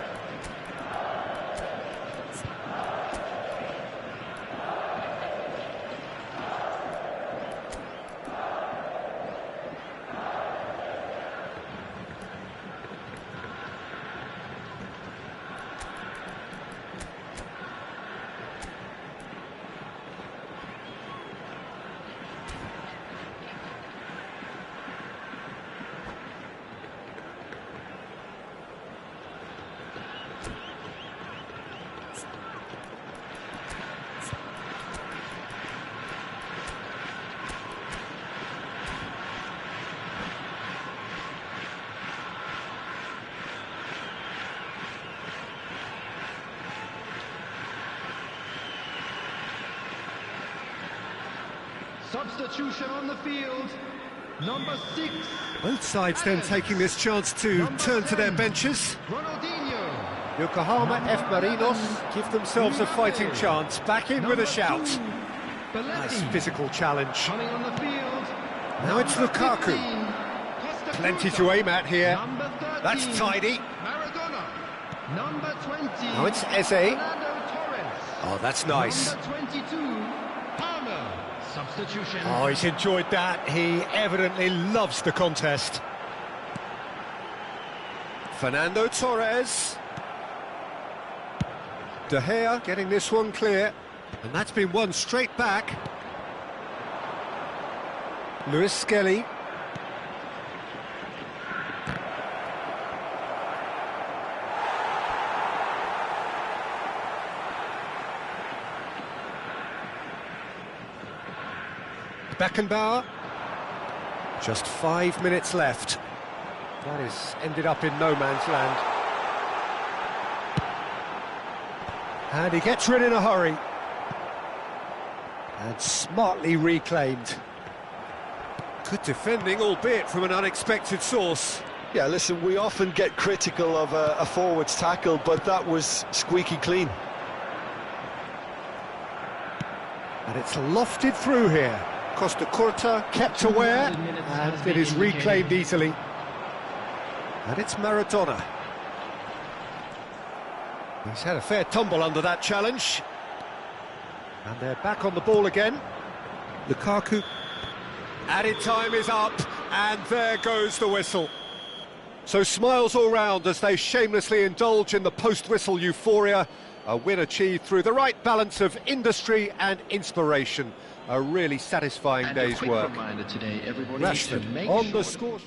Substitution on the field, number 6. Both sides then taking this chance to turn to their benches. Ronaldinho. Yokohama F. Marinos give themselves a fighting chance. Back in with a shout. Nice physical challenge. Coming on the field. Now it's Lukaku. Plenty to aim at here. Number 13, That's tidy. Maradona. Number 20. Now it's Eze. Fernando Torres. Oh, that's nice. Number 22, Palmer. Substitution. Oh, he's enjoyed that. He evidently loves the contest. Fernando Torres. De Gea getting this one clear. And that's been won straight back. Lewis Skelly. Beckenbauer. Just 5 minutes left. That is ended up in no man's land. And he gets rid in a hurry. And smartly reclaimed. Good defending, albeit from an unexpected source. Yeah, listen, we often get critical of a forward's tackle, but that was squeaky clean. And it's lofted through here. Costa Curta kept aware, and it is reclaimed easily. And it's Maradona. He's had a fair tumble under that challenge. And they're back on the ball again. Lukaku. Added time is up, and there goes the whistle. So smiles all round as they shamelessly indulge in the post-whistle euphoria. A win achieved through the right balance of industry and inspiration. A really satisfying day's work. Rashford on the score.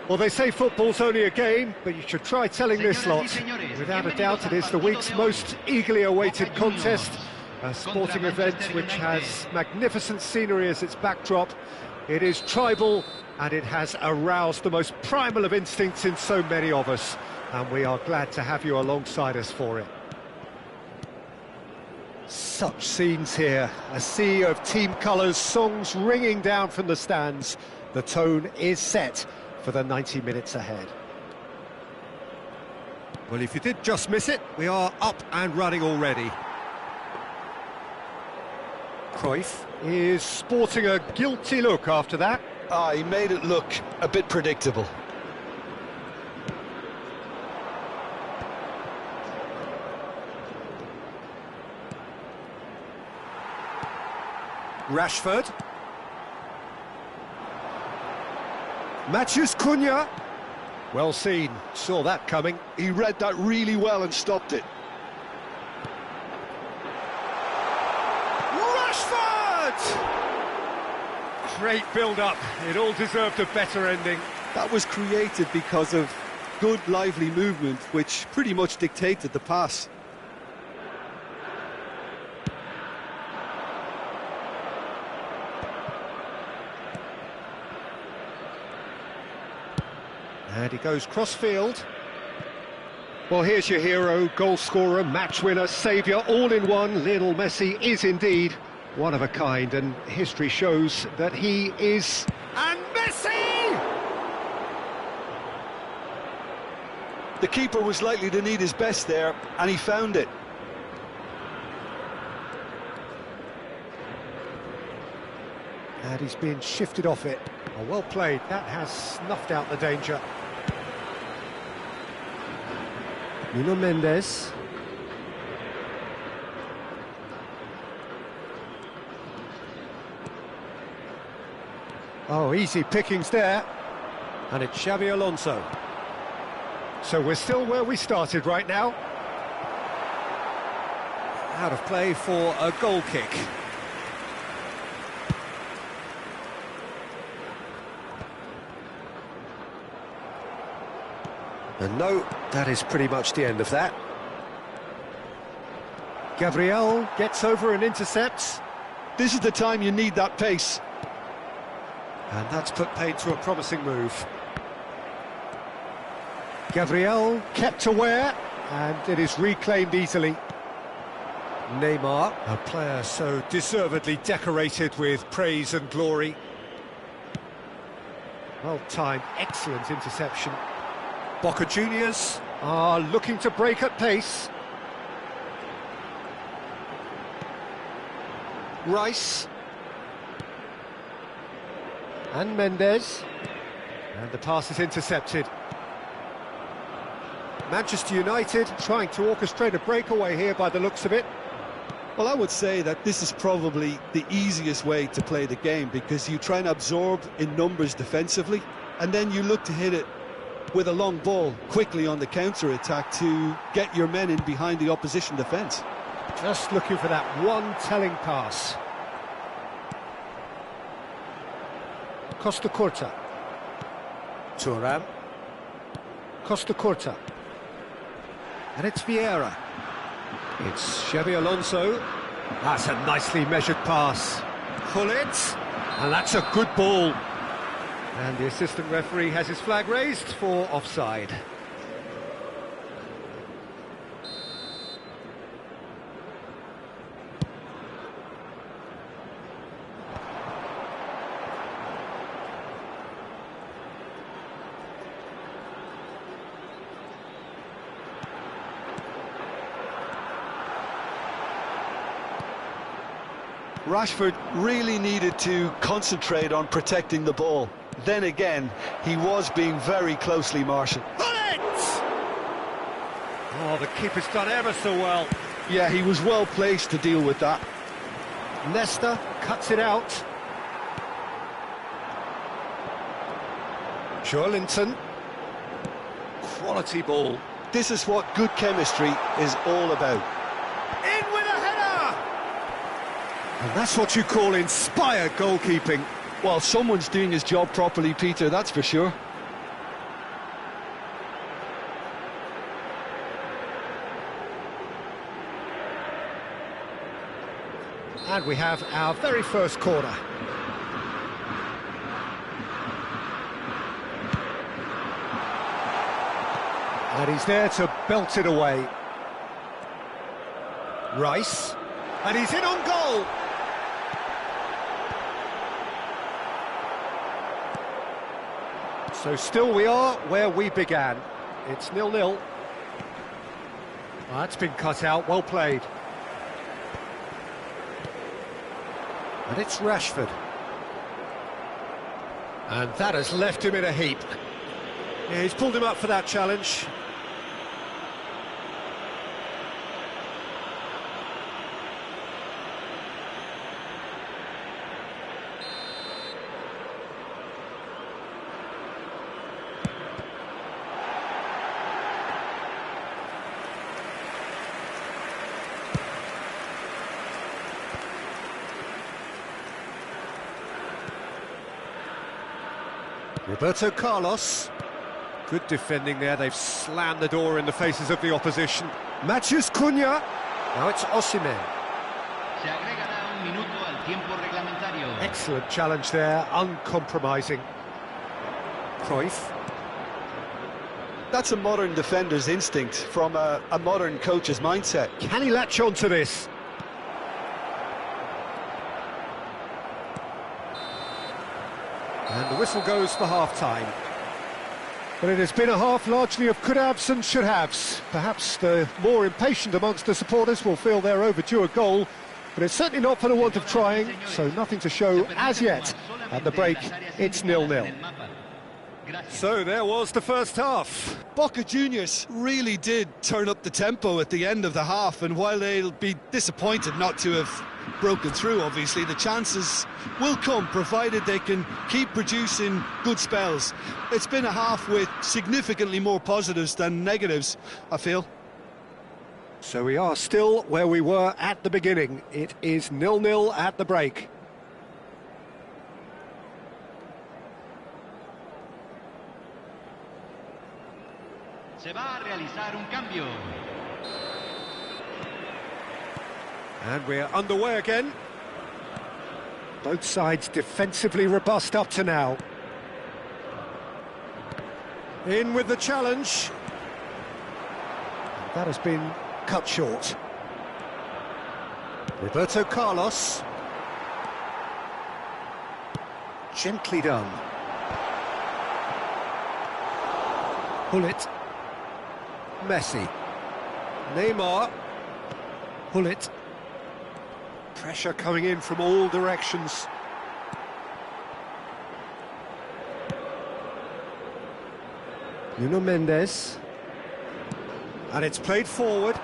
Well, they say football's only a game, but you should try telling this Señoras y lot. señores, Without a bienvenidos doubt, it al is the partido week's de hoy. most eagerly awaited Boca contest. A Juniors sporting contra event Manchester which United. has magnificent scenery as its backdrop. It is tribal, and it has aroused the most primal of instincts in so many of us. And we are glad to have you alongside us for it. Such scenes here, a sea of team colours, songs ringing down from the stands. The tone is set for the 90 minutes ahead. Well, if you did just miss it, we are up and running already. Cruyff is sporting a guilty look after that. He made it look a bit predictable. Rashford. Matheus Cunha. Well seen, saw that coming. He read that really well and stopped it. Rashford! Great build-up, it all deserved a better ending. That was created because of good, lively movement, which pretty much dictated the pass. And he goes cross-field. Well, here's your hero, goal-scorer, match-winner, saviour, all in one. Lionel Messi is indeed one of a kind, and history shows that he is... And Messi! The keeper was likely to need his best there, and he found it. And he's been shifted off it. Oh, well played, that has snuffed out the danger. Nuno Mendes. Oh, easy pickings there. And it's Xabi Alonso. So we're still where we started right now. Out of play for a goal kick. And no, that is pretty much the end of that. Gabriel gets over and intercepts. This is the time you need that pace. And that's put paid to a promising move. Gabriel kept aware, and it is reclaimed easily. Neymar, a player so deservedly decorated with praise and glory. Well timed, excellent interception. Boca Juniors are looking to break at pace. Rice. And Mendes. And the pass is intercepted. Manchester United trying to orchestrate a breakaway here by the looks of it. Well, I would say that this is probably the easiest way to play the game, because you try and absorb in numbers defensively, and then you look to hit it with a long ball quickly on the counter-attack to get your men in behind the opposition defence. Just looking for that one telling pass. Costa Curta. Thuram. Costa Curta. And it's Vieira. It's Xabi Alonso. That's a nicely measured pass. Gullit. And that's a good ball. And the assistant referee has his flag raised for offside. Rashford really needed to concentrate on protecting the ball. Then again, he was being very closely marshalled. Gullit! Oh, the keeper's done ever so well. Yeah, he was well placed to deal with that. Nesta cuts it out. Joelinton. Quality ball. This is what good chemistry is all about. In with a header! And that's what you call inspired goalkeeping. Well, someone's doing his job properly, Peter, that's for sure. And we have our very first corner. And he's there to belt it away. Rice. And he's in on goal! So still we are where we began. It's 0-0. Well, that's been cut out, well played. And it's Rashford. And that has left him in a heap. Yeah, he's pulled him up for that challenge. Roberto Carlos. Good defending there, they've slammed the door in the faces of the opposition. Matheus Cunha. Now it's Osimhen. Se agregará un minuto al tiempo reglamentario. Excellent challenge there, uncompromising. Cruyff. That's a modern defender's instinct from a modern coach's mindset. Can he latch on to this? And the whistle goes for half-time. But it has been a half largely of could-haves and should-haves. Perhaps the more impatient amongst the supporters will feel they're overdue a goal, but it's certainly not for the want of trying, so nothing to show as yet. At the break, it's 0-0. So there was the first half. Boca Juniors really did turn up the tempo at the end of the half, and while they'll be disappointed not to have broken through, obviously, the chances will come, provided they can keep producing good spells. It's been a half with significantly more positives than negatives, I feel. So we are still where we were at the beginning. It is 0-0 at the break. Se va a realizar un cambio. And we're underway again. Both sides defensively robust up to now. In with the challenge. That has been cut short. Roberto Carlos. Gently done. Hullet. Messi. Neymar. Hullet. Pressure coming in from all directions. Nuno Mendes. And it's played forward.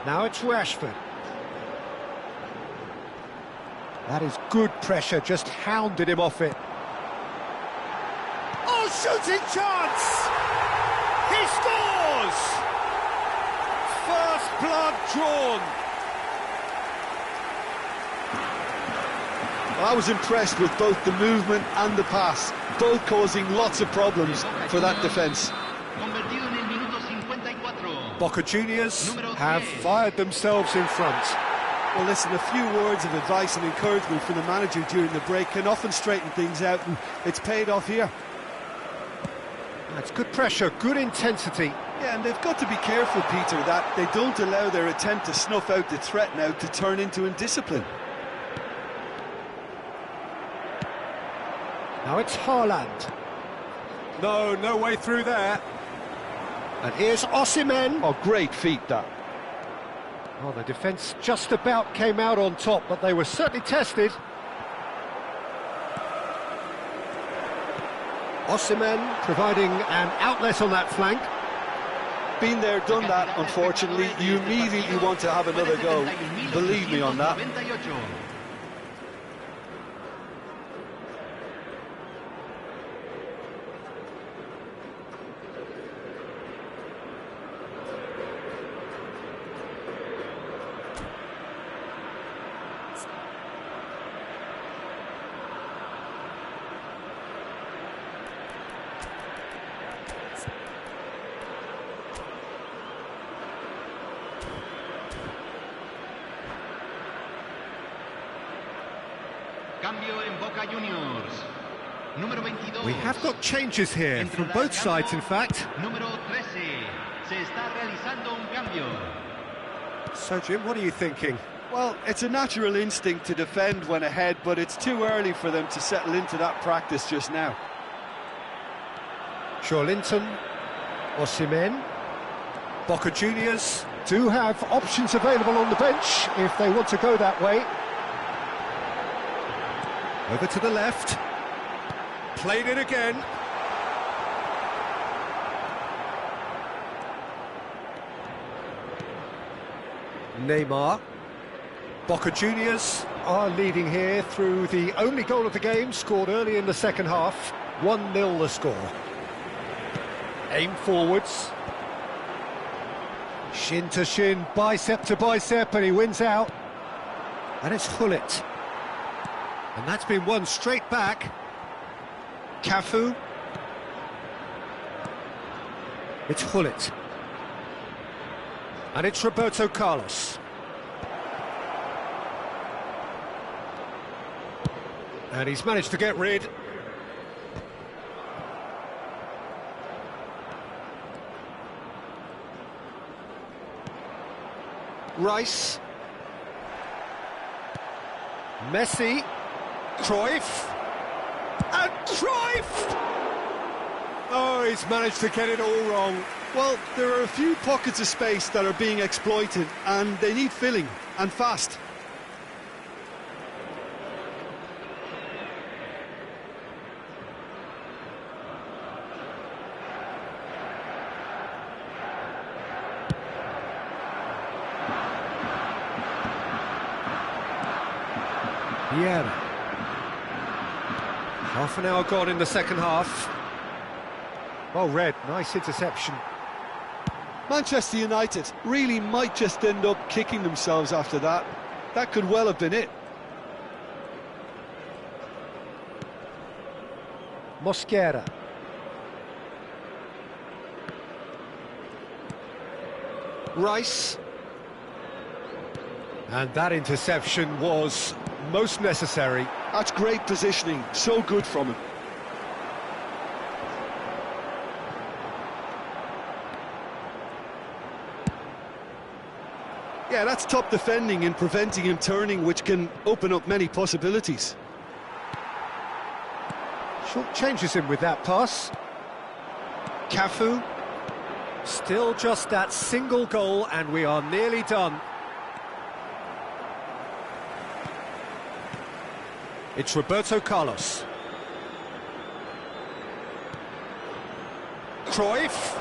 Now it's Rashford. That is good pressure, just hounded him off it. Oh, shooting chance! He scores! First blood drawn. I was impressed with both the movement and the pass, both causing lots of problems for that defence. Convertido en el minuto 54. Boca Juniors have fired themselves in front. Well, listen, a few words of advice and encouragement from the manager during the break can often straighten things out, and it's paid off here. That's good pressure, good intensity. Yeah, and they've got to be careful, Peter, that they don't allow their attempt to snuff out the threat now to turn into indiscipline. Now it's Haaland. No way through there. And here's Osimhen. Oh, great feat, that. Oh, the defence just about came out on top, but they were certainly tested. Osimhen providing an outlet on that flank. Been there, done that, unfortunately. You immediately want to have another go. Believe me on that. Cambio en Boca Juniors. Número 22. We have got changes here from both sides, in fact. Número 13. Se está realizando un cambio. So, Jim, what are you thinking? Well, it's a natural instinct to defend when ahead, but it's too early for them to settle into that practice just now. Joelinton, Osimhen, Boca Juniors do have options available on the bench if they want to go that way. Over to the left. Played it again. Neymar. Boca Juniors are leading here through the only goal of the game, scored early in the second half. 1-0 the score. Aim forwards. Shin to shin, bicep to bicep, and he wins out. And it's Gullit. And that's been won straight back. Cafu. It's Gullit. And it's Roberto Carlos. And he's managed to get rid. Rice. Messi. Cruyff. And Cruyff! Oh, he's managed to get it all wrong. Well, there are a few pockets of space that are being exploited, and they need filling, and fast. Yeah. Half an hour gone in the second half. Well read, nice interception. Manchester United really might just end up kicking themselves after that. That could well have been it. Mosquera. Rice. And that interception was most necessary. That's great positioning, so good from him. Yeah, that's top defending and preventing him turning, which can open up many possibilities. Short changes him with that pass. Cafu. Still just that single goal and we are nearly done. It's Roberto Carlos. Cruyff.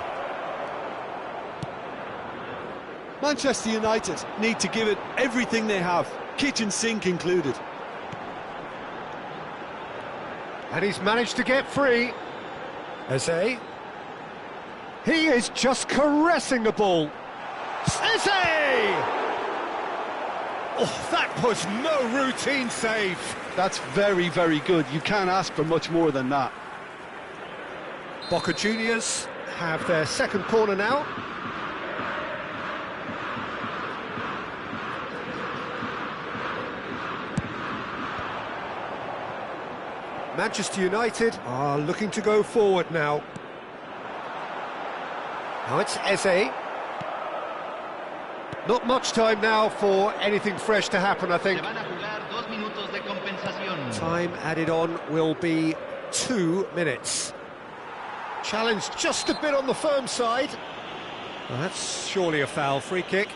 Manchester United need to give it everything they have, kitchen sink included. And he's managed to get free. Eze. He is just caressing the ball. Eze! Oh, that was no routine save. That's very, very good. You can't ask for much more than that. Boca Juniors have their second corner now. Manchester United are looking to go forward now. Now it's Eze. Not much time now for anything fresh to happen, I think. Time added on will be 2 minutes. Challenge just a bit on the firm side. Well, that's surely a foul. Free kick.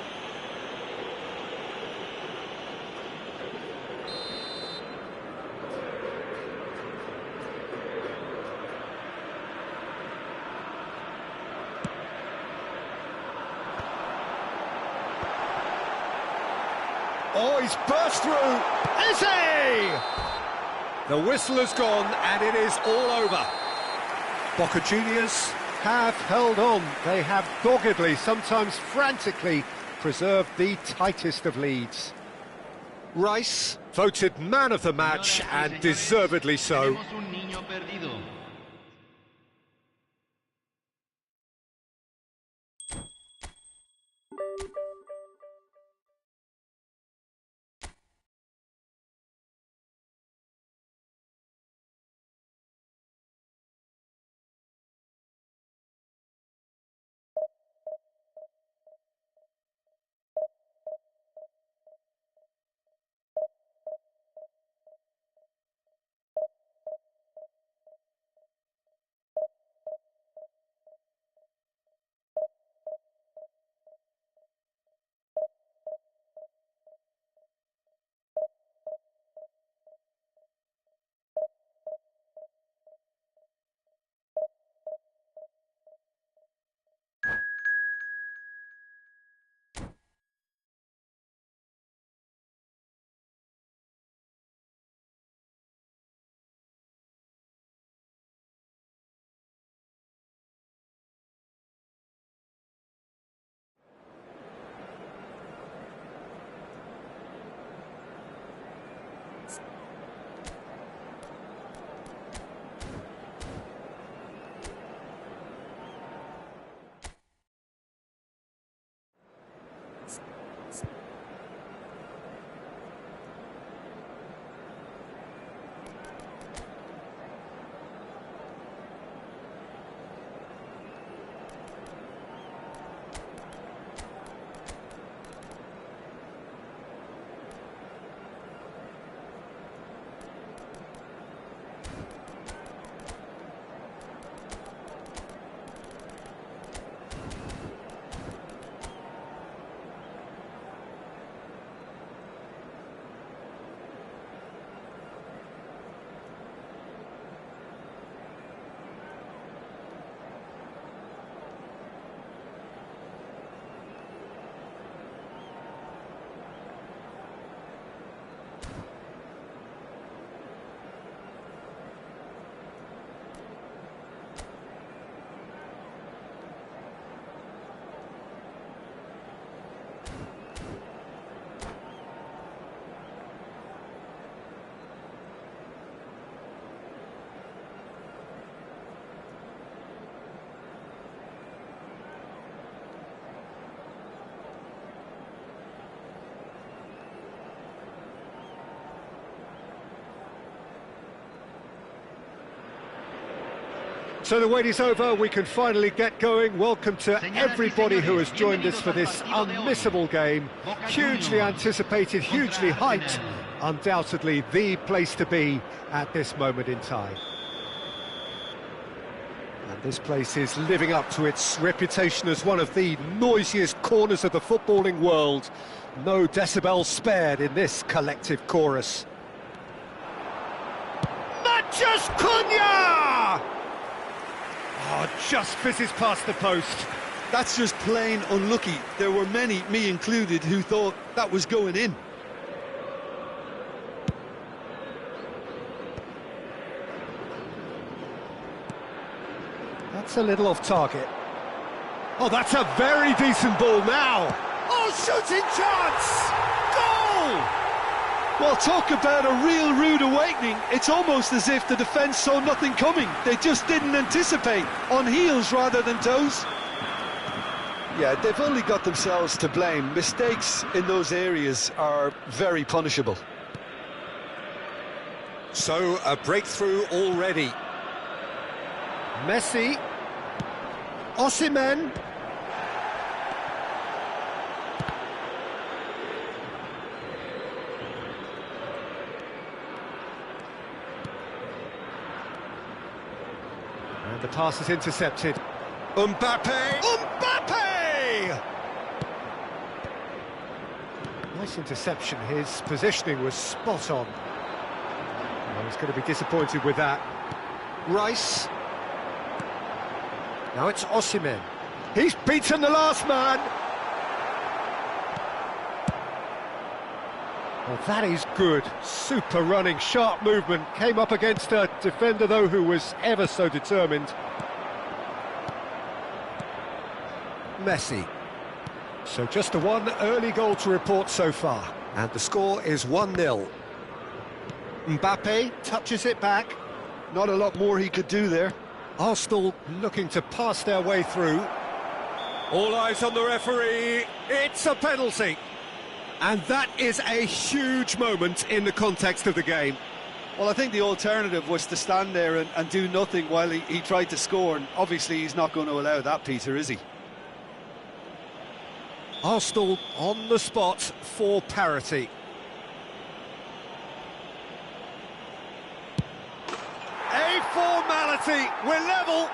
Oh, he's burst through. Eze! The whistle has gone and it is all over. Boca Juniors have held on. They have doggedly, sometimes frantically, preserved the tightest of leads. Rice, voted man of the match, and deservedly so. So the wait is over, we can finally get going. Welcome to everybody who has joined us for this unmissable game. Hugely anticipated, hugely hyped. Undoubtedly the place to be at this moment in time. And this place is living up to its reputation as one of the noisiest corners of the footballing world. No decibels spared in this collective chorus. Matheus Cunha! Oh, just fizzes past the post. That's just plain unlucky. There were many, me included, who thought that was going in. That's a little off target. Oh, that's a very decent ball now. Oh, shooting chance! Goal! Well, talk about a real rude awakening. It's almost as if the defence saw nothing coming. They just didn't anticipate, on heels rather than toes. Yeah, they've only got themselves to blame. Mistakes in those areas are very punishable. So, a breakthrough already. Messi. Osimhen. And the pass is intercepted. Mbappe! Mbappe! Nice interception. His positioning was spot on. Well, he's going to be disappointed with that. Rice. Now it's Osimhen. He's beaten the last man. Well, that is good. Super running, sharp movement. Came up against a defender, though, who was ever so determined. Messi. So just the one early goal to report so far. And the score is 1-0. Mbappe touches it back. Not a lot more he could do there. Arsenal looking to pass their way through. All eyes on the referee. It's a penalty. And that is a huge moment in the context of the game. Well, I think the alternative was to stand there and do nothing while he tried to score, and obviously he's not going to allow that, Peter, is he? Arsenal on the spot for parity. A formality, we're level.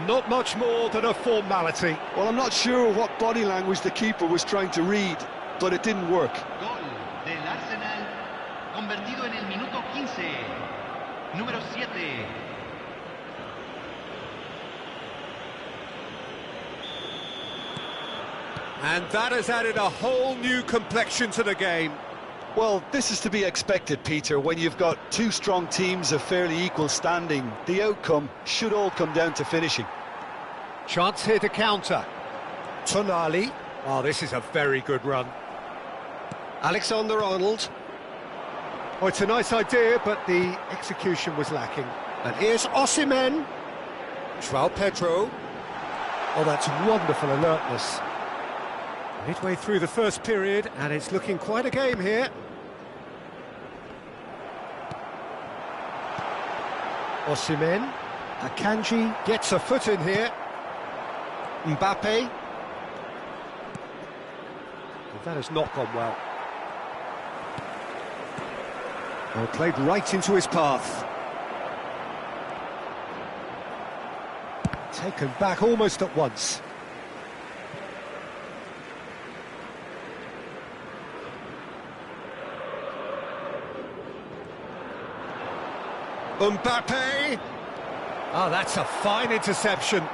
Not much more than a formality. Well, I'm not sure what body language the keeper was trying to read, but it didn't work. Gol del Arsenal, convertido en el minuto 15, número 7. And that has added a whole new complexion to the game. Well, this is to be expected, Peter. When you've got two strong teams of fairly equal standing, the outcome should all come down to finishing. Chance here to counter. Tonali. Oh, this is a very good run. Alexander-Arnold. Oh, it's a nice idea, but the execution was lacking. And here's Osimhen. João Pedro. Oh, that's wonderful alertness. Midway through the first period, and it's looking quite a game here. Osimhen. Akanji gets a foot in here. Mbappe. Well, that has not gone well. Well, played right into his path. Taken back almost at once. Mbappe! Oh, that's a fine interception.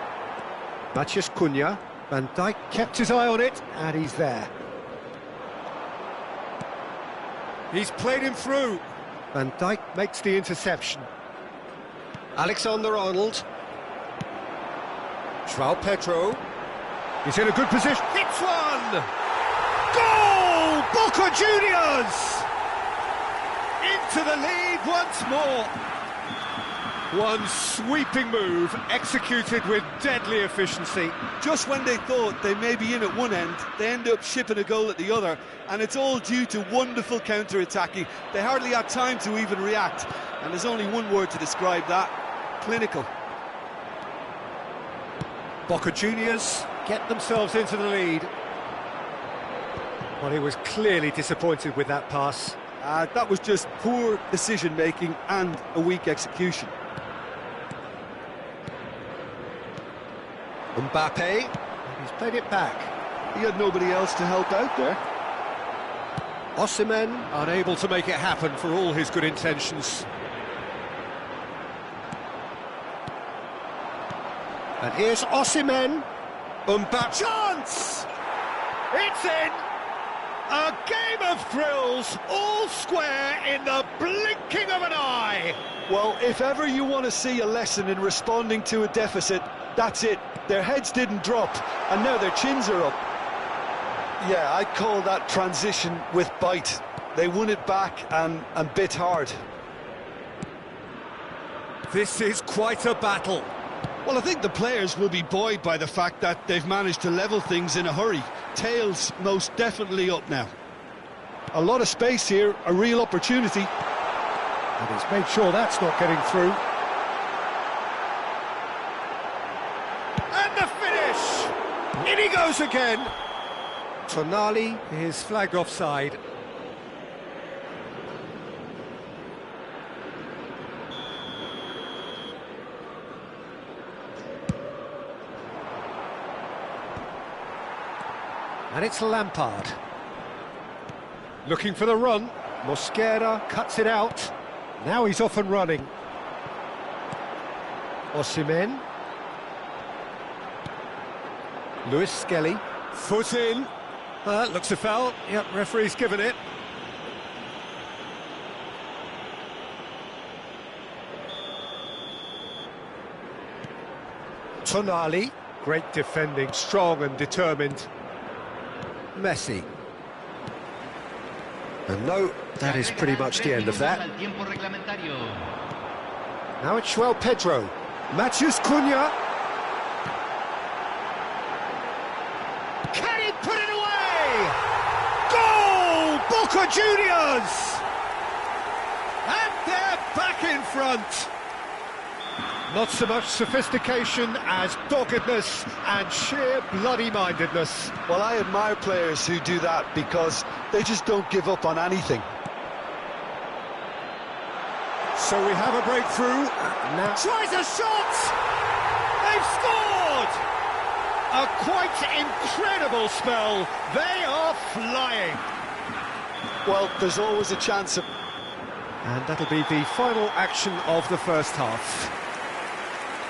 Matheus Cunha. Van Dijk kept his eye on it, and he's there. He's played him through. Van Dijk makes the interception. Alexander-Arnold. João Pedro. He's in a good position. Hits one! Goal! Boca Juniors! Into the lead once more. One sweeping move, executed with deadly efficiency. Just when they thought they may be in at one end, they end up shipping a goal at the other, and it's all due to wonderful counter-attacking. They hardly had time to even react, and there's only one word to describe that: clinical. Boca Juniors get themselves into the lead. Well, he was clearly disappointed with that pass. That was just poor decision-making and a weak execution. Mbappe, he's played it back. He had nobody else to help out there. Osimhen unable to make it happen for all his good intentions. And here's Osimhen. Mbappe. Chance! It's in! A game of thrills, all square in the blinking of an eye. Well, if ever you want to see a lesson in responding to a deficit, that's it. Their heads didn't drop, and now their chins are up. Yeah, I'd call that transition with bite. They won it back and bit hard. This is quite a battle. Well, I think the players will be buoyed by the fact that they've managed to level things in a hurry. Tails most definitely up now. A lot of space here, a real opportunity. And he's made sure that's not getting through. And the finish! In he goes again! Tonali is flagged offside. And it's Lampard. Looking for the run. Mosquera cuts it out. Now he's off and running. Osimhen. Luis Skelly. Foot in. Looks a foul. Yep, referee's given it. Tonali. Great defending, strong and determined. Messi. And no, that is pretty much the end of that. Now it's João Pedro. Matheus Cunha. Can he put it away? Goal! Boca Juniors! And they're back in front. Not so much sophistication as doggedness and sheer bloody-mindedness. Well, I admire players who do that because they just don't give up on anything. So we have a breakthrough. Now tries a shot! They've scored! A quite incredible spell. They are flying. Well, there's always a chance of... And that'll be the final action of the first half.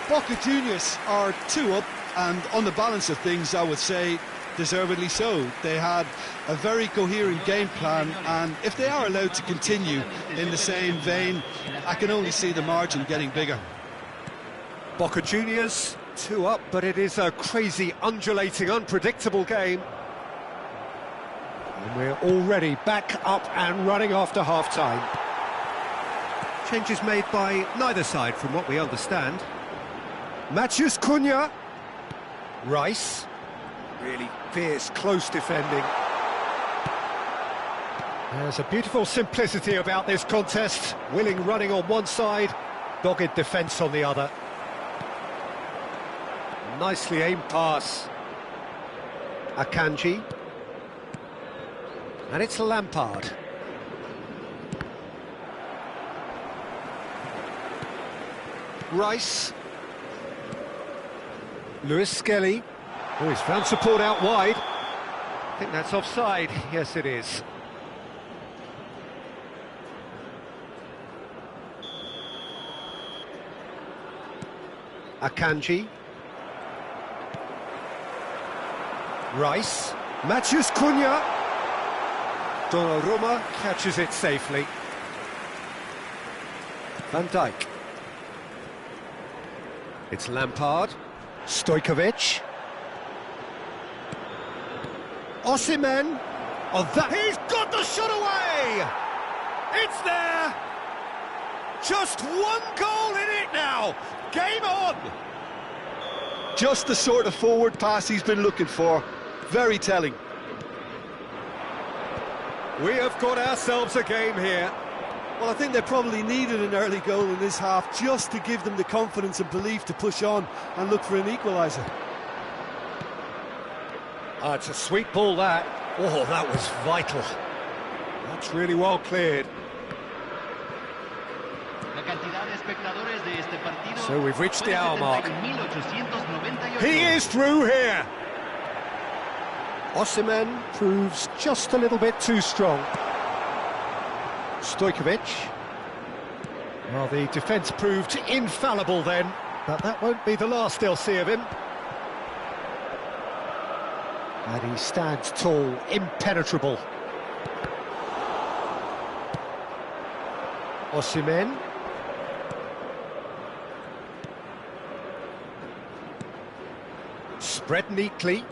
Boca Juniors are 2 up, and on the balance of things, I would say deservedly so. They had a very coherent game plan, and if they are allowed to continue in the same vein, I can only see the margin getting bigger. Boca Juniors 2 up, but it is a crazy, undulating, unpredictable game. And we're already back up and running after half-time. Changes made by neither side, from what we understand. Matheus Cunha. Rice. Really fierce, close defending. There's a beautiful simplicity about this contest. Willing running on one side, dogged defence on the other. Nicely aimed pass. Akanji. And it's Lampard. Rice. Luis Skelly. Oh, he's found support out wide. I think that's offside. Yes, it is. Akanji. Rice. Matheus Cunha. Donnarumma catches it safely. Van Dijk. It's Lampard. Stojkovic. Osimhen. Oh, that... He's got the shot away! It's there! Just one goal in it now. Game on. Just the sort of forward pass he's been looking for. Very telling. We have got ourselves a game here. Well, I think they probably needed an early goal in this half just to give them the confidence and belief to push on and look for an equaliser. Ah, it's a sweet ball, that. Oh, that was vital. That's really well cleared. So we've reached the hour mark. He is through here. Osimhen proves just a little bit too strong. Stojkovic. Well, the defence proved infallible then, but that won't be the last they'll see of him. And he stands tall, impenetrable. Osimhen. Spread neatly.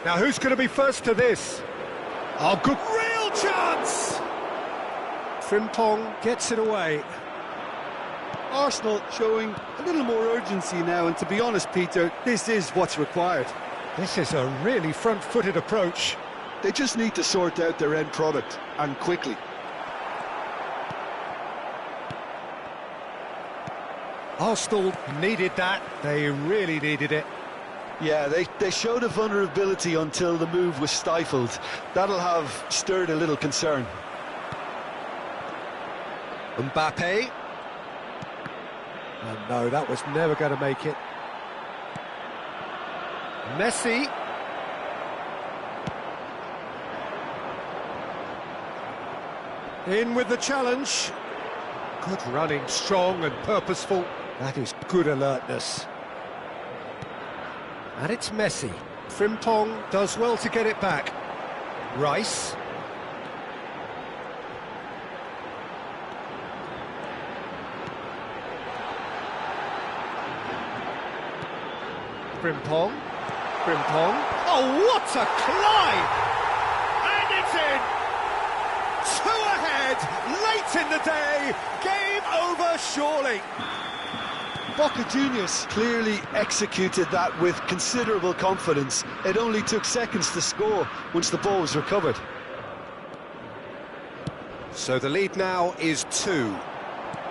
Now who's going to be first to this? Oh, good, real chance! Frimpong gets it away. Arsenal showing a little more urgency now, and to be honest, Peter, this is what's required. This is a really front-footed approach. They just need to sort out their end product, and quickly. Arsenal needed that, they really needed it. Yeah, they showed a vulnerability until the move was stifled. That'll have stirred a little concern. Mbappe. Oh, no, that was never going to make it. Messi. In with the challenge. Good running, strong and purposeful. That is good alertness. And it's Messi. Frimpong does well to get it back. Rice. Frimpong. Frimpong. Oh, what a climb! And it's in! 2 ahead, late in the day. Game over, surely. Boca Juniors clearly executed that with considerable confidence. It only took seconds to score once the ball was recovered. So the lead now is 2.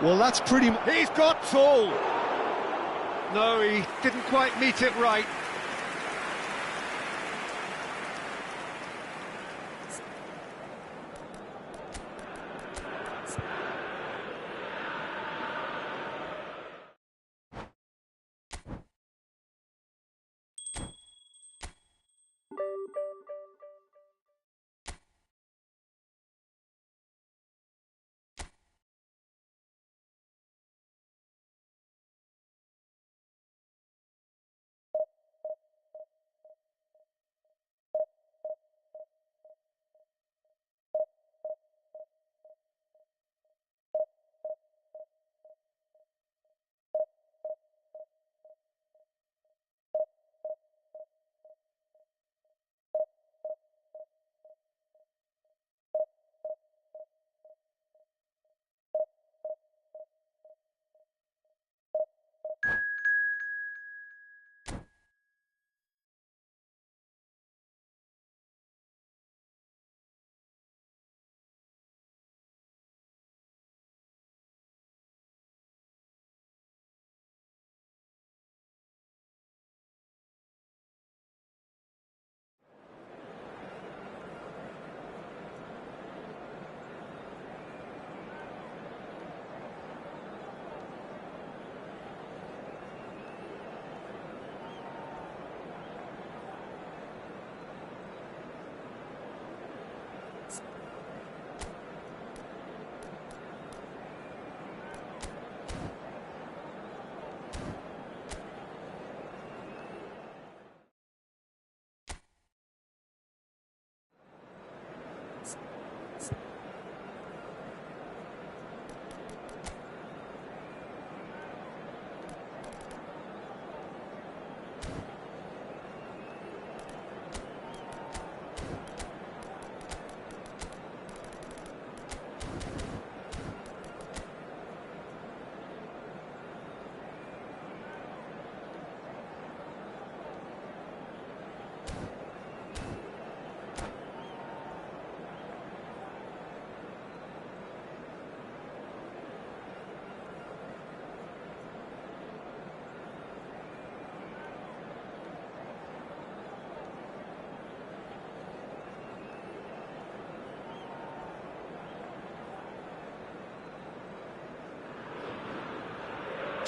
Well, that's pretty... He's got tall! No, he didn't quite meet it right.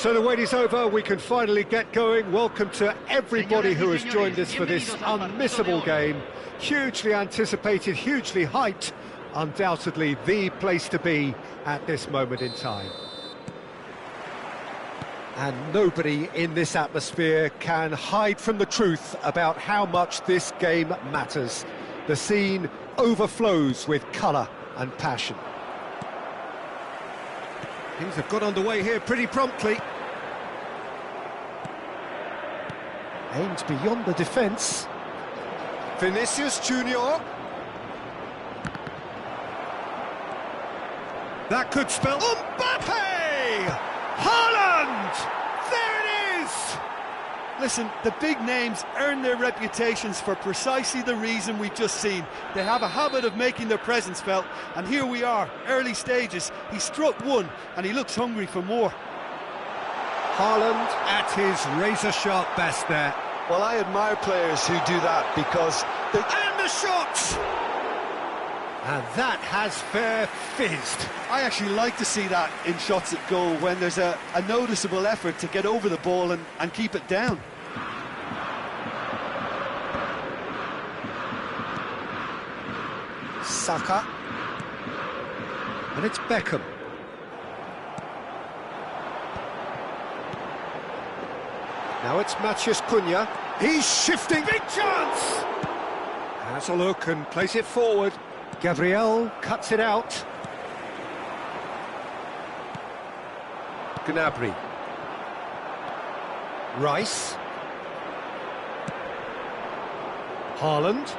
So the wait is over, we can finally get going. Welcome to everybody who has joined us for this unmissable game. Hugely anticipated, hugely hyped, undoubtedly the place to be at this moment in time. And nobody in this atmosphere can hide from the truth about how much this game matters. The scene overflows with colour and passion. Things have got underway here pretty promptly. Aimed beyond the defence. Vinicius Junior. That could spell Mbappe! Haaland! There it is! Listen, the big names earn their reputations for precisely the reason we've just seen. They have a habit of making their presence felt, and here we are, early stages. He struck one, and he looks hungry for more. Haaland at his razor-sharp best there. Well, I admire players who do that because... And the shot! And that has fair fizzed. I actually like to see that in shots at goal when there's a noticeable effort to get over the ball and keep it down. Saka. And it's Beckham. Now it's Matheus Cunha. He's shifting. Big chance! Has a look and plays it forward. Gabriel cuts it out. Gnabry. Rice. Haaland.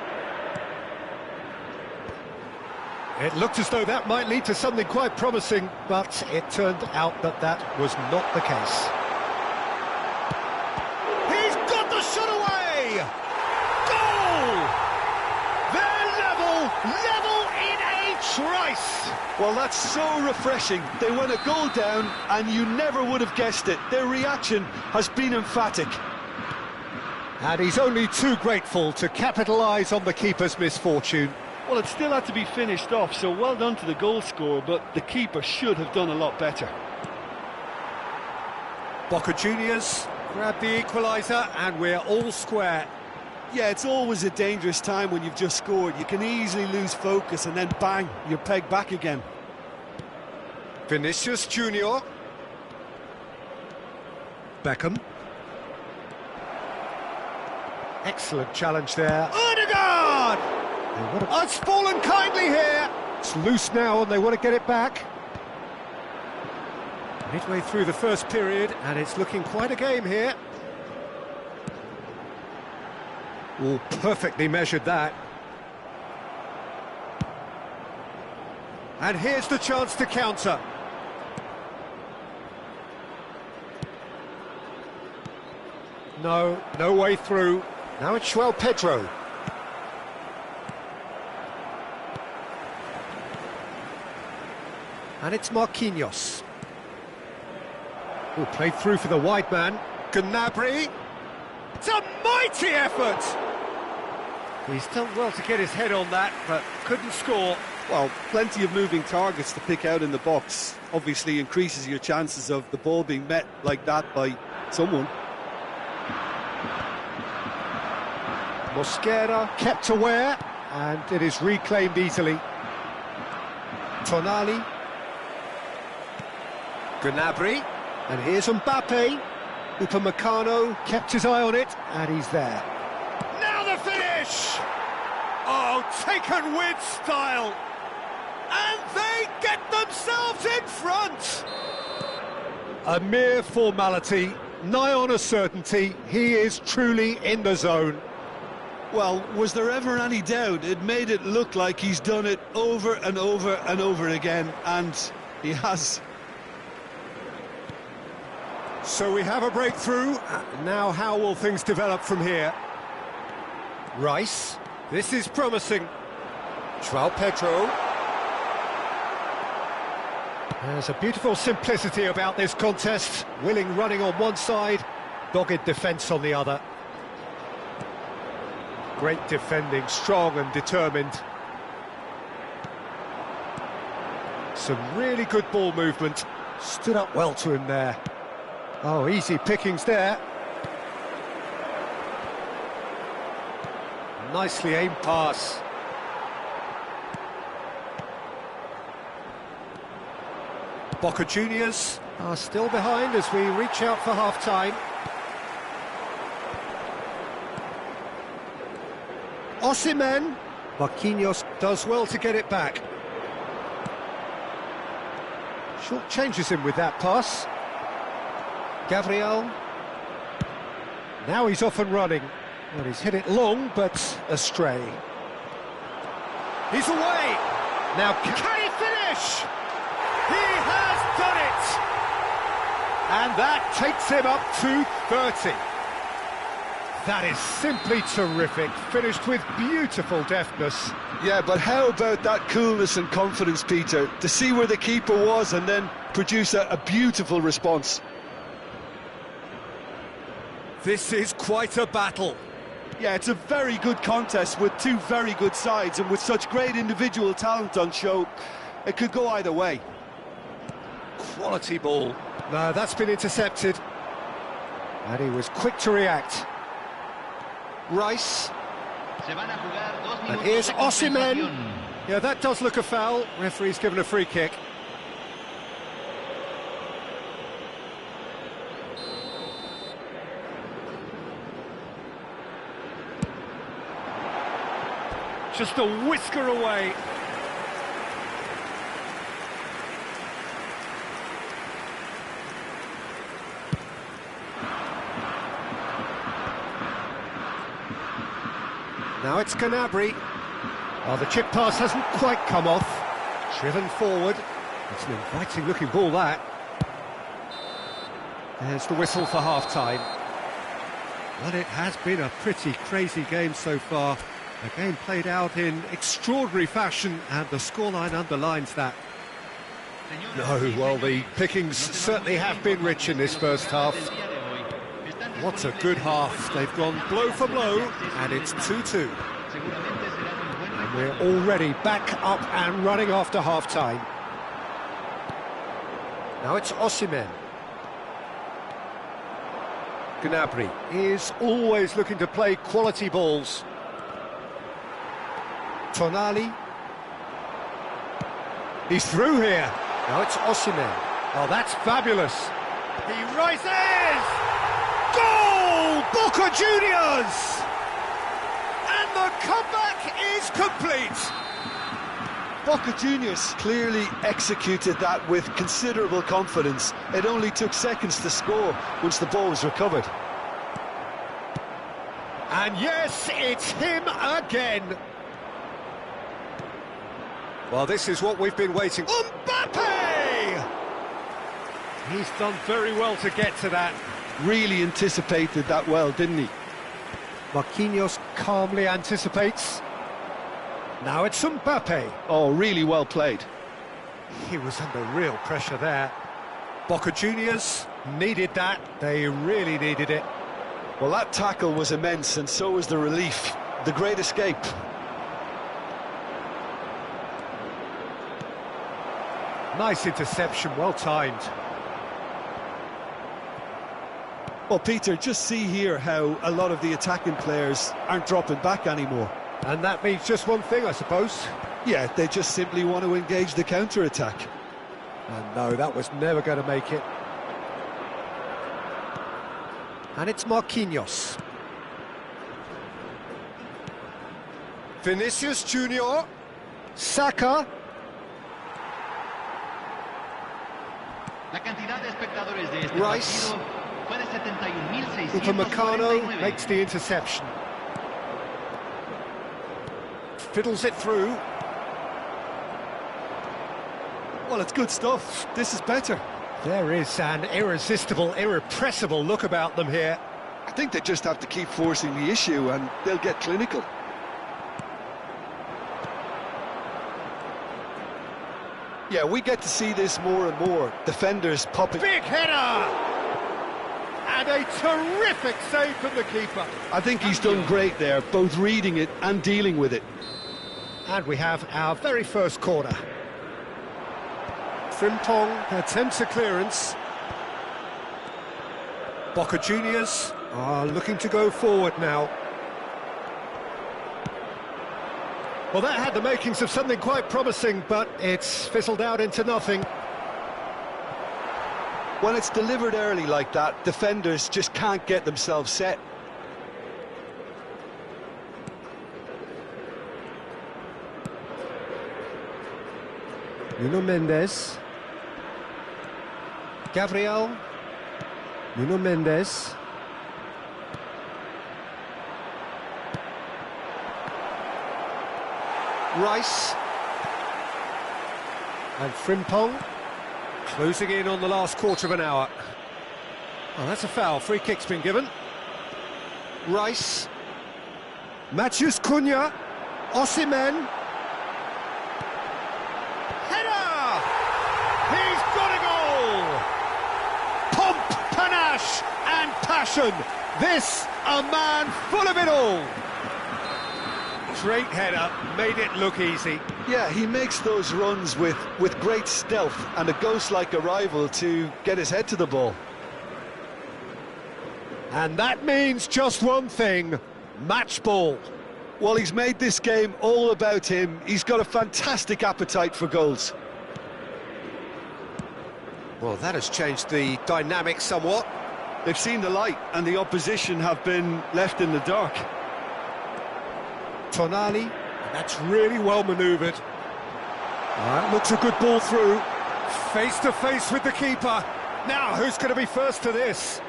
It looked as though that might lead to something quite promising, but it turned out that that was not the case. He's got the shot away! Goal! They're level in H. Rice! Well, that's so refreshing. They went a goal down, and you never would have guessed it. Their reaction has been emphatic. And he's only too grateful to capitalise on the keeper's misfortune. Well, it still had to be finished off, so well done to the goal scorer, but the keeper should have done a lot better. Boca Juniors grab the equaliser, and we're all square. Yeah, it's always a dangerous time when you've just scored. You can easily lose focus and then bang, you're pegged back again. Vinicius Junior. Beckham. Excellent challenge there. Odegaard! Oh, it's fallen kindly here. It's loose now and they want to get it back. Midway through the first period and it's looking quite a game here. Oh, perfectly measured that. And here's the chance to counter. No way through. Now it's João Pedro. And it's Marquinhos. Oh, played through for the wide man. Gnabry. It's a mighty effort! He's done well to get his head on that, but couldn't score. Well, plenty of moving targets to pick out in the box. Obviously increases your chances of the ball being met like that by someone. Mosquera kept aware, and it is reclaimed easily. Tonali. Gnabry. And here's Mbappe. Upamecano kept his eye on it, and he's there. Now the finish! Oh, taken with style! And they get themselves in front! A mere formality, nigh on a certainty, he is truly in the zone. Well, was there ever any doubt? It made it look like he's done it over and over and over again, and he has. So we have a breakthrough. Now how will things develop from here? Rice. This is promising. João Pedro. There's a beautiful simplicity about this contest. Willing running on one side, dogged defence on the other. Great defending, strong and determined. Some really good ball movement. Stood up well to him there. Oh, easy pickings there. Nicely aimed pass. Boca Juniors are still behind as we reach out for half-time. Osimhen. Marquinhos does well to get it back. Short changes him with that pass. Gabriel. Now he's off and running. Well, he's hit it long, but astray. He's away. Now, can he finish? He has done it! And that takes him up to 30. That is simply terrific, finished with beautiful deftness. Yeah, but how about that coolness and confidence, Peter, to see where the keeper was and then produce a beautiful response. This is quite a battle. Yeah, it's a very good contest with two very good sides, and with such great individual talent on show, it could go either way. Quality ball. No, that's been intercepted. And he was quick to react. Rice. And here's Osimhen. Yeah, that does look a foul. Referee's given a free kick. Just a whisker away. Now it's Gnabry. Oh, the chip pass hasn't quite come off. Driven forward. It's an inviting looking ball, that. There's the whistle for half-time. Well, it has been a pretty crazy game so far. A game played out in extraordinary fashion, and the scoreline underlines that. No, well, the pickings certainly have been rich in this first half. What a good half. They've gone blow for blow, and it's 2-2. And we're already back up and running after half-time. Now it's Osimhen. Gnabry is always looking to play quality balls. Tonali. He's through here. Now it's Osimhen. Oh, that's fabulous. He rises! Goal! Boca Juniors! And the comeback is complete. Boca Juniors clearly executed that with considerable confidence. It only took seconds to score once the ball was recovered. And yes, it's him again. Well, this is what we've been waiting. Mbappe! He's done very well to get to that. Really anticipated that well, didn't he? Marquinhos calmly anticipates. Now it's Mbappe. Oh, really well played. He was under real pressure there. Boca Juniors needed that. They really needed it. Well, that tackle was immense, and so was the relief. The great escape. Nice interception, well timed. Well, Peter, just see here how a lot of the attacking players aren't dropping back anymore. And that means just one thing, I suppose. Yeah, they just simply want to engage the counter-attack. And no, that was never going to make it. And it's Marquinhos. Vinicius Junior. Saka. Rice. Upamecano makes the interception. Fiddles it through. Well, it's good stuff. This is better. There is an irresistible, irrepressible look about them here. I think they just have to keep forcing the issue and they'll get clinical. Yeah, we get to see this more and more. Defenders popping. Big header! And a terrific save from the keeper. I think he's done great there, both reading it and dealing with it. And we have our very first corner. Frimpong attempts a clearance. Boca Juniors are looking to go forward now. Well, that had the makings of something quite promising, but it's fizzled out into nothing. When it's delivered early like that, defenders just can't get themselves set. Nuno Mendes. Gabriel. Nuno Mendes. Rice. And Frimpong. Closing in on the last quarter of an hour. Oh, that's a foul. Free kick's been given. Rice. Matheus Cunha. Osimhen. Header! He's got a goal! Pomp, panache and passion. This, a man full of it all. Great header, made it look easy. Yeah, he makes those runs with great stealth and a ghost-like arrival to get his head to the ball. And that means just one thing, match ball. Well, he's made this game all about him. He's got a fantastic appetite for goals. Well, that has changed the dynamic somewhat. They've seen the light and the opposition have been left in the dark. Tonali, that's really well manoeuvred. That looks a good ball through. Face to face with the keeper. Now, who's going to be first to this?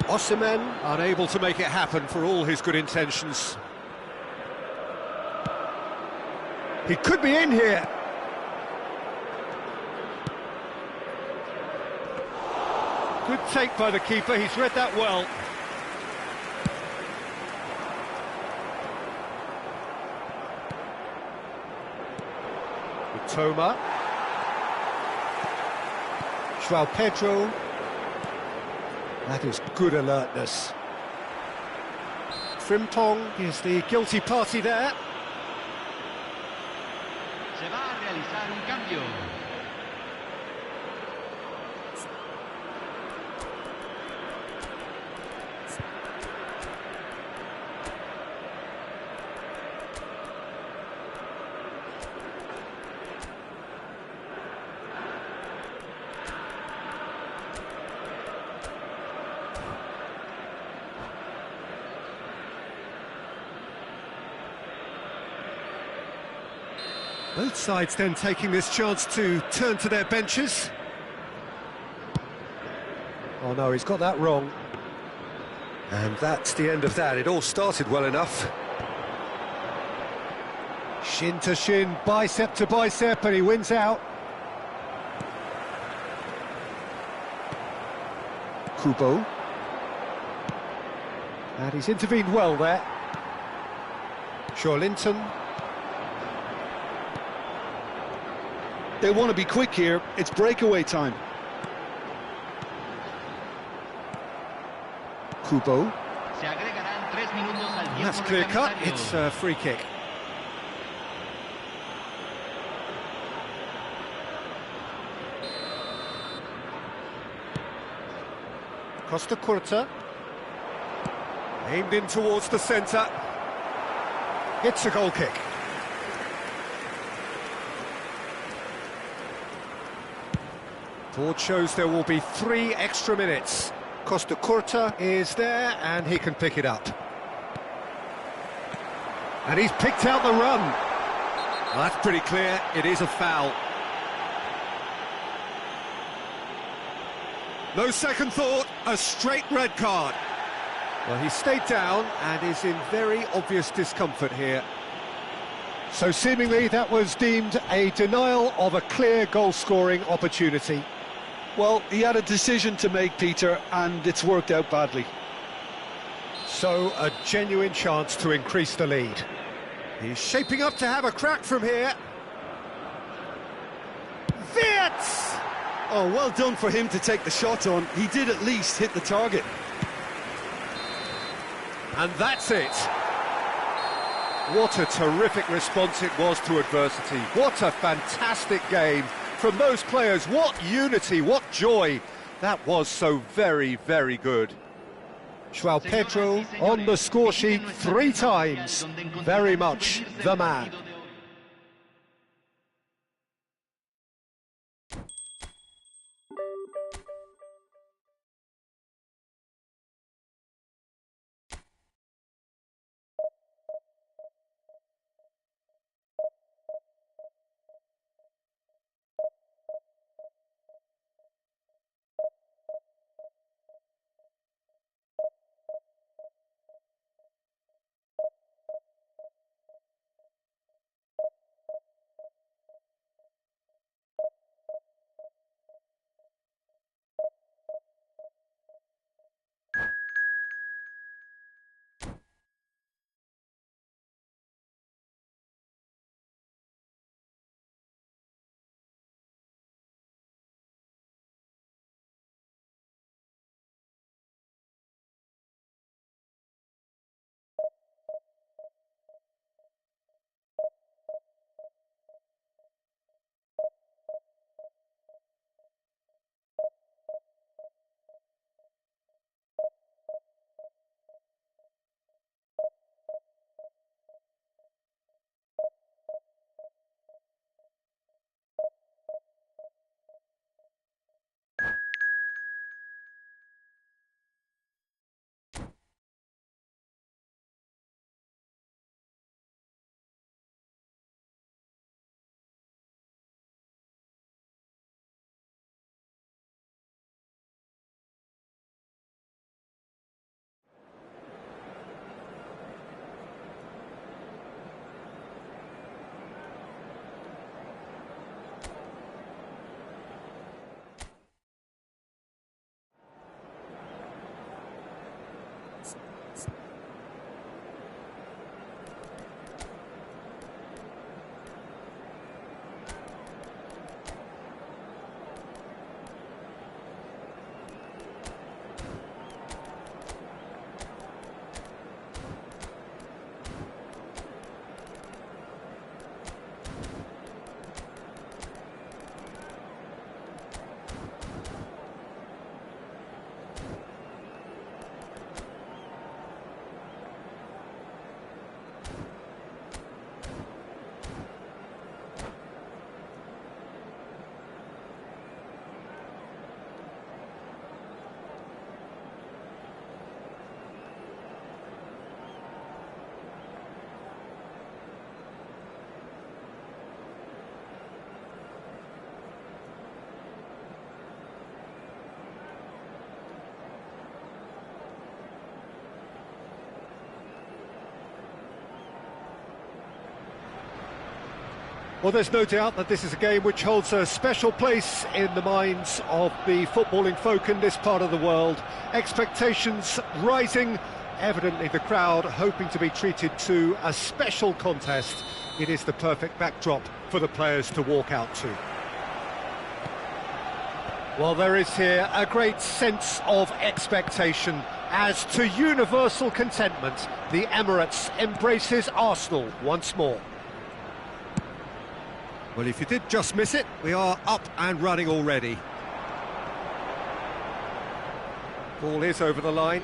Osimhen unable to make it happen for all his good intentions. He could be in here. Good take by the keeper, he's read that well. Toma. João Pedro. That is good alertness. Frimpong is the guilty party there. Se va a realizar un cambio. Both sides then taking this chance to turn to their benches. Oh no, he's got that wrong. And that's the end of that. It all started well enough. Shin to shin, bicep to bicep, and he wins out. Kubo. And he's intervened well there. Joelinton. They want to be quick here. It's breakaway time. Kubo. Se agregarán 3 minutos al tiempo That's clear cut. reglamentario. It's a free kick. Costa Curta. Aimed in towards the centre. It's a goal kick. Board shows there will be 3 extra minutes. Costa Curta is there and he can pick it up. And he's picked out the run. Well, that's pretty clear, it is a foul. No second thought, a straight red card. Well, he stayed down and is in very obvious discomfort here. So seemingly that was deemed a denial of a clear goal-scoring opportunity. Well, he had a decision to make, Peter, and it's worked out badly. So, a genuine chance to increase the lead. He's shaping up to have a crack from here. Wirtz! Oh, well done for him to take the shot on. He did at least hit the target. And that's it. What a terrific response it was to adversity. What a fantastic game from those players. What unity, what joy. That was so very, very good. João Pedro on the score sheet 3 times. Very much the man. Well, there's no doubt that this is a game which holds a special place in the minds of the footballing folk in this part of the world. Expectations rising, evidently the crowd hoping to be treated to a special contest. It is the perfect backdrop for the players to walk out to. Well, there is here a great sense of expectation as to universal contentment. The Emirates embraces Arsenal once more. Well, if you did just miss it, we are up and running already. Ball is over the line.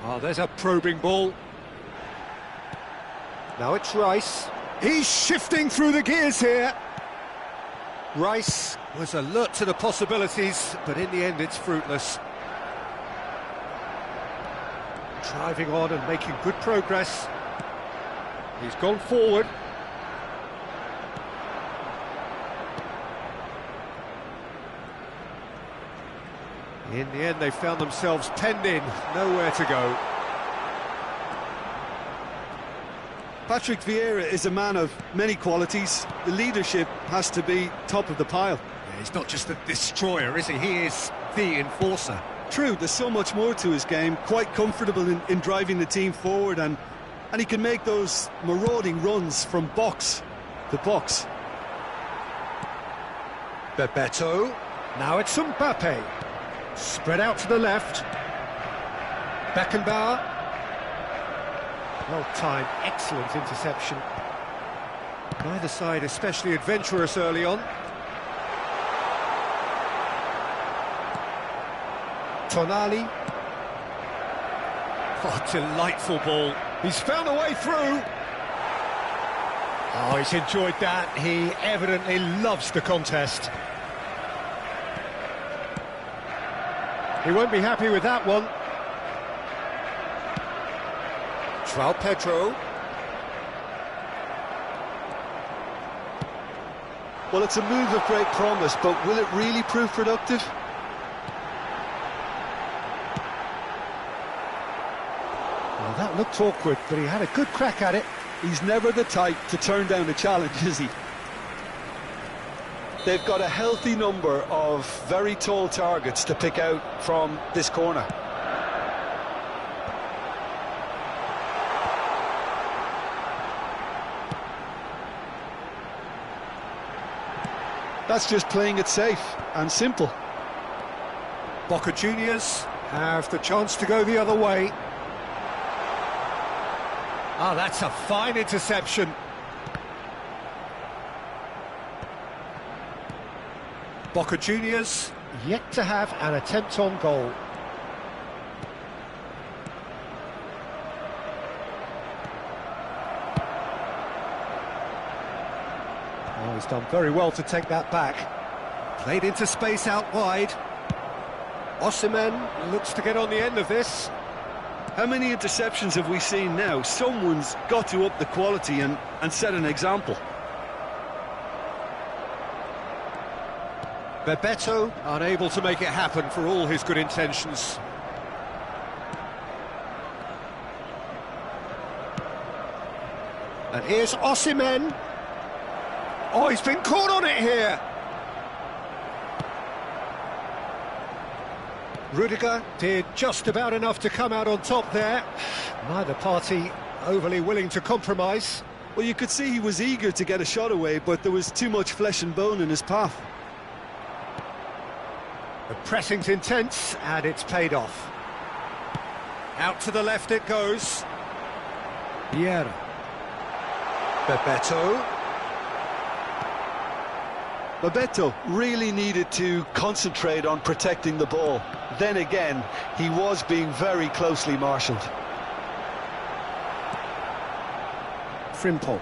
Oh, there's a probing ball. Now it's Rice. He's shifting through the gears here. Rice was alert to the possibilities, but in the end it's fruitless. Driving on and making good progress. He's gone forward. In the end, they found themselves penned in, nowhere to go. Patrick Vieira is a man of many qualities. The leadership has to be top of the pile. Yeah, he's not just a destroyer, is he? He is the enforcer. True, there's so much more to his game, quite comfortable in driving the team forward, and he can make those marauding runs from box to box. Bebeto, now it's Mbappe, spread out to the left, Beckenbauer, well timed, excellent interception. Neither side especially adventurous early on. Tonali. Oh, delightful ball. He's found a way through. Oh, he's enjoyed that. He evidently loves the contest. He won't be happy with that one. João Pedro. Well, it's a move of great promise, but will it really prove productive? Well, that looked awkward, but he had a good crack at it. He's never the type to turn down a challenge, is he? They've got a healthy number of very tall targets to pick out from this corner. That's just playing it safe and simple. Boca Juniors have the chance to go the other way. Ah, that's a fine interception. Boca Juniors yet to have an attempt on goal. Oh, he's done very well to take that back. Played into space out wide. Osimhen looks to get on the end of this. How many interceptions have we seen now? Someone's got to up the quality and set an example. Bebeto unable to make it happen for all his good intentions. And here's Osimhen. Oh, he's been caught on it here. Rudiger did just about enough to come out on top there. Neither party overly willing to compromise. Well, you could see he was eager to get a shot away, but there was too much flesh and bone in his path. The pressing's intense, and it's paid off. Out to the left it goes. Vieira. Bebeto. Bebeto really needed to concentrate on protecting the ball. Then again, he was being very closely marshalled. Frimpong.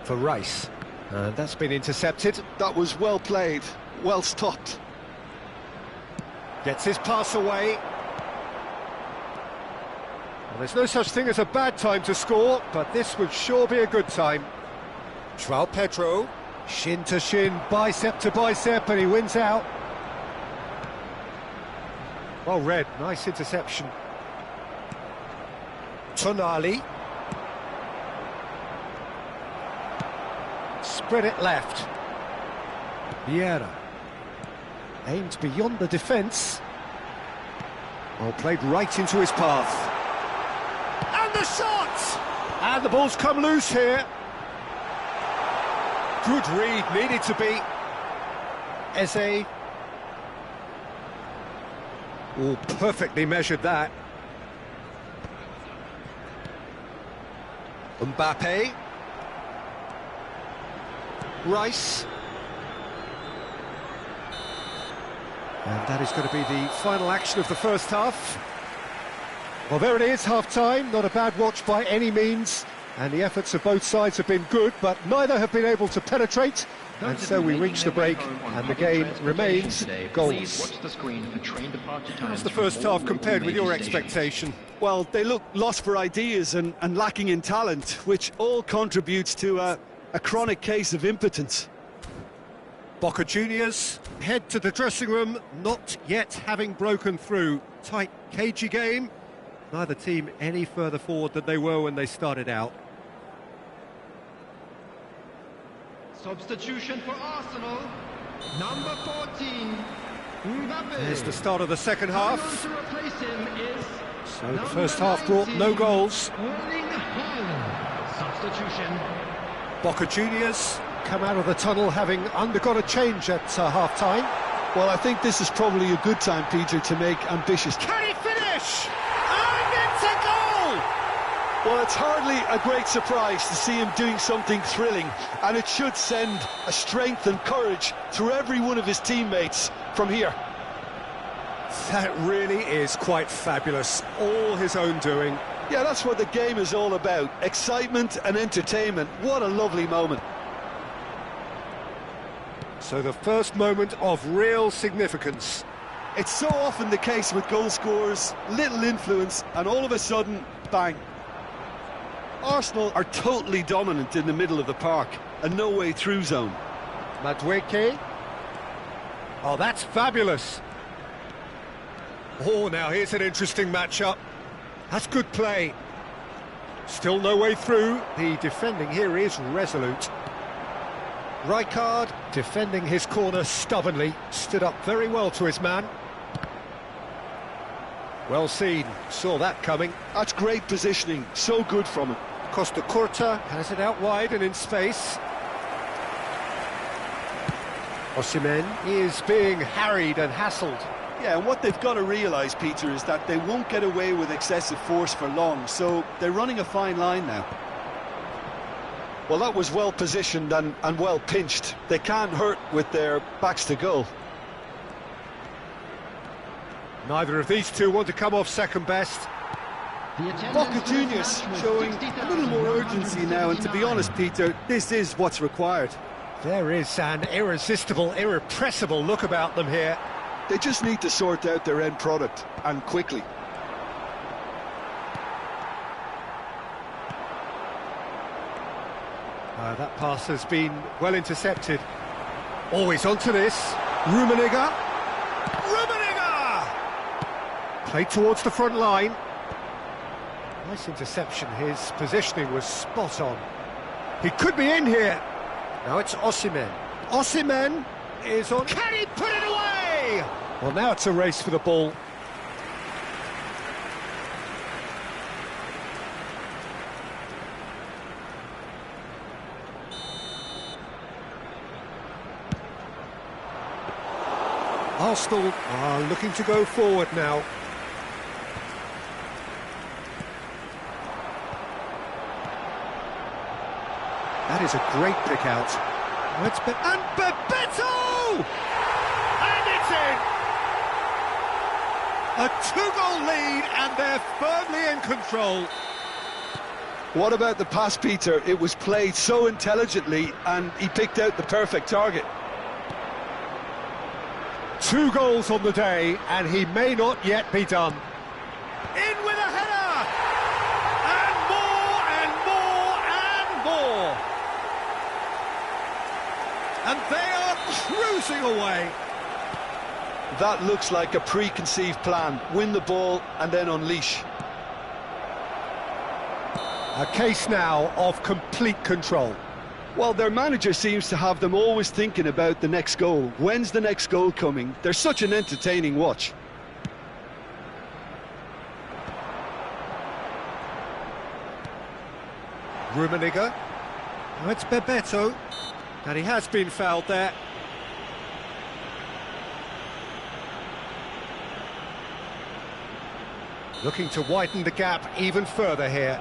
For Rice. And that's been intercepted. That was well played, well stopped. Gets his pass away. Well, there's no such thing as a bad time to score, but this would sure be a good time. João Pedro, shin to shin, bicep to bicep, and he wins out. Well read, nice interception. Tonali. Spread it left. Vieira. Aimed beyond the defence. Well, played right into his path. And the shot! And the ball's come loose here. Good read, needed to be. Eze. Oh, perfectly measured that. Mbappe. Rice. And that is going to be the final action of the first half. Well, there it is, half-time. Not a bad watch by any means. And the efforts of both sides have been good, but neither have been able to penetrate. And so we reach the break, and the game remains goalless. How's the first half compared with your expectation? Well, they look lost for ideas and lacking in talent, which all contributes to a chronic case of impotence. Boca Juniors head to the dressing room, not yet having broken through. Tight, cagey game. Neither team any further forward than they were when they started out. Substitution for Arsenal, number 14, Mbappe. There's the start of the second half. To replace him is So the first half brought no goals. Erling Haaland. Substitution. Boca Juniors come out of the tunnel having undergone a change at half-time. Well, I think this is probably a good time, Peter, to make ambitious... Can he finish? And it's a goal! Well, it's hardly a great surprise to see him doing something thrilling, and it should send a strength and courage through every one of his teammates from here. That really is quite fabulous, all his own doing. Yeah, that's what the game is all about, excitement and entertainment. What a lovely moment. So the first moment of real significance. It's so often the case with goal scorers, little influence, and all of a sudden, bang. Arsenal are totally dominant in the middle of the park, a no-way through zone. Madueke. Oh, that's fabulous. Oh, now here's an interesting matchup. That's good play. Still no way through. The defending here is resolute. Rijkaard defending his corner stubbornly. Stood up very well to his man. Well seen. Saw that coming. That's great positioning. So good from him. Costa Curta has it out wide and in space. Osimhen is being harried and hassled. Yeah, and what they've got to realise, Peter, is that they won't get away with excessive force for long, so they're running a fine line now. Well, that was well positioned and well pinched. They can't hurt with their backs to goal. Neither of these two want to come off second best. Boca Juniors showing a little more urgency now, and to be honest, Peter, this is what's required. There is an irresistible, irrepressible look about them here. They just need to sort out their end product, and quickly. That pass has been well intercepted. Always onto this. Rummenigge. Rummenigge! Played towards the front line. Nice interception. His positioning was spot on. He could be in here. Now it's Osimhen. Osimhen is on. Can he put it away? Well, now it's a race for the ball. Arsenal are looking to go forward now. That is a great pick out. And Bebeto! And it's in! A two-goal lead, and they're firmly in control. What about the pass, Peter? It was played so intelligently, and he picked out the perfect target. 2 goals on the day, and he may not yet be done. In with a header! And more, and more, and more! And they are cruising away. That looks like a preconceived plan. Win the ball and then unleash. A case now of complete control. Well, their manager seems to have them always thinking about the next goal. When's the next goal coming? They're such an entertaining watch. Rummenigge. Oh, it's Bebeto. And he has been fouled there. Looking to widen the gap even further here.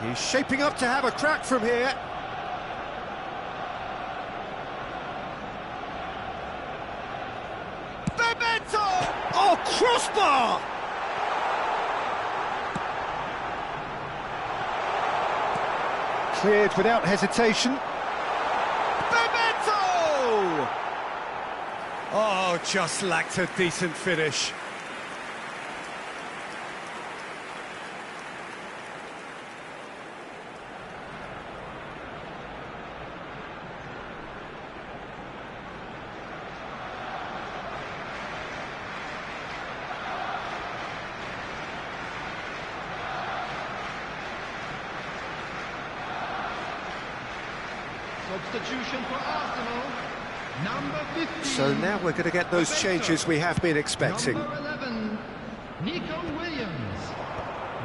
He's shaping up to have a crack from here. Bebeto! Oh, crossbar! Cleared without hesitation. Bebeto! Oh, just lacked a decent finish. Substitution for Arsenal, number 15. So now we're going to get those changes we have been expecting. Number 11, Nico Williams.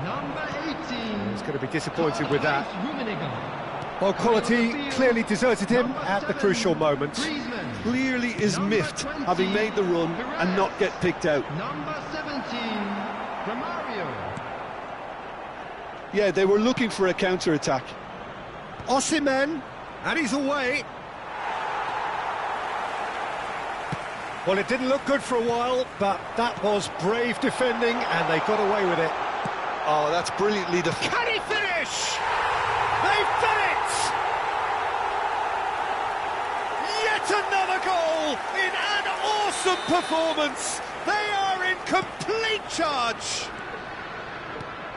Number 18. He's going to be disappointed with that. Rummenigge. Well, quality clearly deserted him at the crucial moment. Griezmann. Clearly is miffed, having made the run and not get picked out. Number 17, Romario. Yeah, they were looking for a counter-attack. Osimhen, and he's away. Well, it didn't look good for a while, but that was brave defending, and they got away with it. Oh, that's brilliantly defended. Can he finish? They've done it! Yet another goal in an awesome performance. They are in complete charge.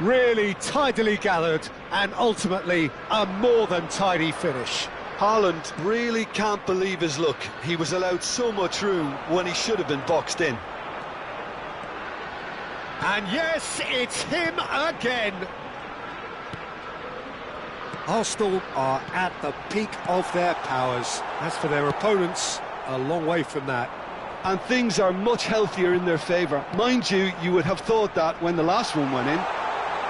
Really tidily gathered, and ultimately a more than tidy finish. Haaland really can't believe his luck. He was allowed so much room when he should have been boxed in. And yes, it's him again. Arsenal are at the peak of their powers. As for their opponents, a long way from that. And things are much healthier in their favour. Mind you, you would have thought that when the last one went in.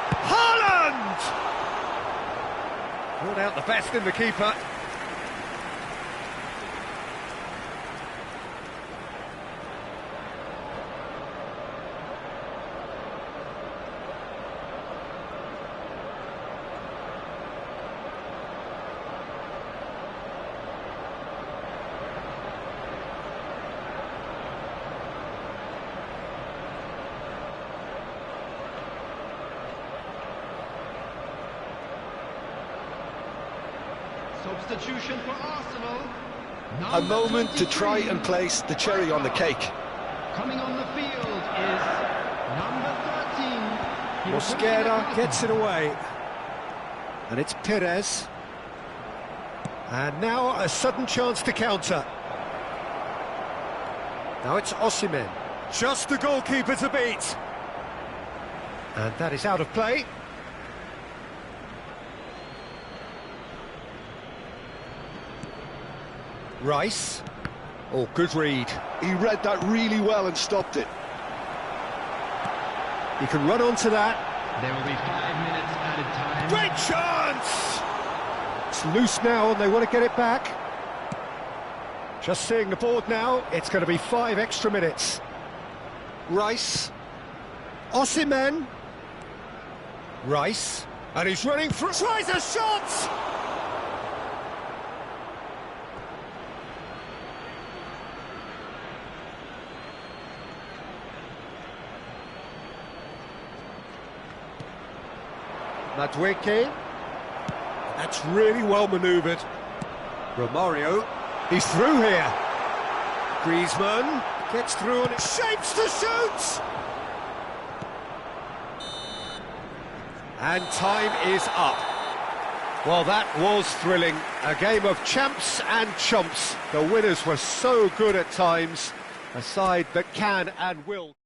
Haaland! Brought out the best in the keeper. Substitution for Arsenal. A moment to try and place the cherry on the cake. Coming on the field is number 13. Mosquera gets it away. And it's Perez. And now a sudden chance to counter. Now it's Osimhen. Just the goalkeeper to beat. And that is out of play. Rice. Oh, good read. He read that really well and stopped it. He can run onto that. There will be 5 minutes added time. Great chance! It's loose now and they want to get it back. Just seeing the board now, it's going to be 5 extra minutes. Rice. Osimhen. Rice. And he's running through. Tries a shot! Madueke. That's really well manoeuvred. Romario. He's through here. Griezmann gets through and it shapes to shoot! And time is up. Well, that was thrilling. A game of champs and chumps. The winners were so good at times. A side that can and will.